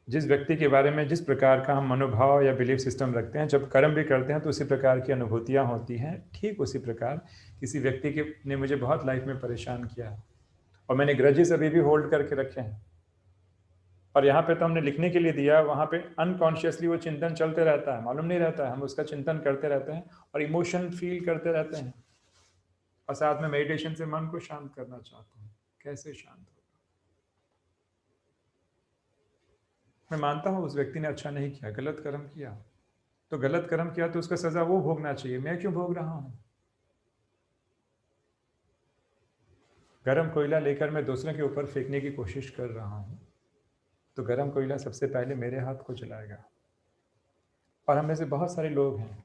जिस व्यक्ति के बारे में जिस प्रकार का हम मनोभाव या बिलीफ सिस्टम रखते हैं, जब कर्म भी करते हैं तो उसी प्रकार की अनुभूतियाँ होती हैं। ठीक उसी प्रकार किसी व्यक्ति के ने मुझे बहुत लाइफ में परेशान किया है और मैंने ग्रजेस अभी भी होल्ड करके रखे हैं, और यहाँ पे तो हमने लिखने के लिए दिया, वहाँ पे अनकॉन्शियसली वो चिंतन चलते रहता है, मालूम नहीं रहता है, हम उसका चिंतन करते रहते हैं और इमोशन फील करते रहते हैं, और साथ में मेडिटेशन से मन को शांत करना चाहते हैं। कैसे शांत होगा? मैं मानता हूँ उस व्यक्ति ने अच्छा नहीं किया, गलत कर्म किया, तो गलत कर्म किया तो उसका सजा वो भोगना चाहिए, मैं क्यों भोग रहा हूँ? गरम कोयला लेकर मैं दूसरे के ऊपर फेंकने की कोशिश कर रहा हूँ, तो गरम कोयला सबसे पहले मेरे हाथ को जलाएगा। और हम में से बहुत सारे लोग हैं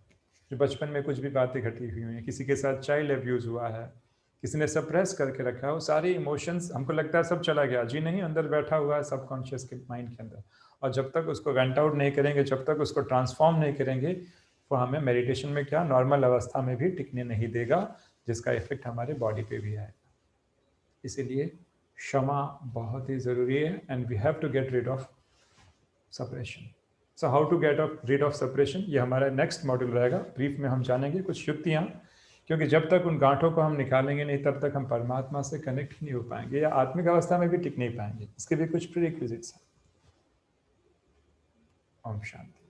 जो बचपन में कुछ भी बातें घटी हुई हैं, किसी के साथ चाइल्ड अब्यूज़ हुआ है, किसी ने सप्रेस करके रखा है, वो सारे इमोशंस हमको लगता है सब चला गया, जी नहीं, अंदर बैठा हुआ है सबकॉन्शियस के माइंड के अंदर। और जब तक उसको वेंट आउट नहीं करेंगे, जब तक उसको ट्रांसफॉर्म नहीं करेंगे, वो हमें मेडिटेशन में क्या नॉर्मल अवस्था में भी टिकने नहीं देगा, जिसका इफेक्ट हमारे बॉडी पे भी आएगा। इसीलिए क्षमा बहुत ही ज़रूरी है, and we have to get rid of suppression. So how to get rid of separation, ये हमारा नेक्स्ट मॉड्यूल रहेगा। ब्रीफ में हम जानेंगे कुछ युक्तियाँ, क्योंकि जब तक उन गांठों को हम निकालेंगे नहीं, तब तक हम परमात्मा से कनेक्ट ही नहीं हो पाएंगे या आत्मिक अवस्था में भी टिक नहीं पाएंगे। इसके भी कुछ प्रीरिक्विजिट्स हैं। ओम शांति।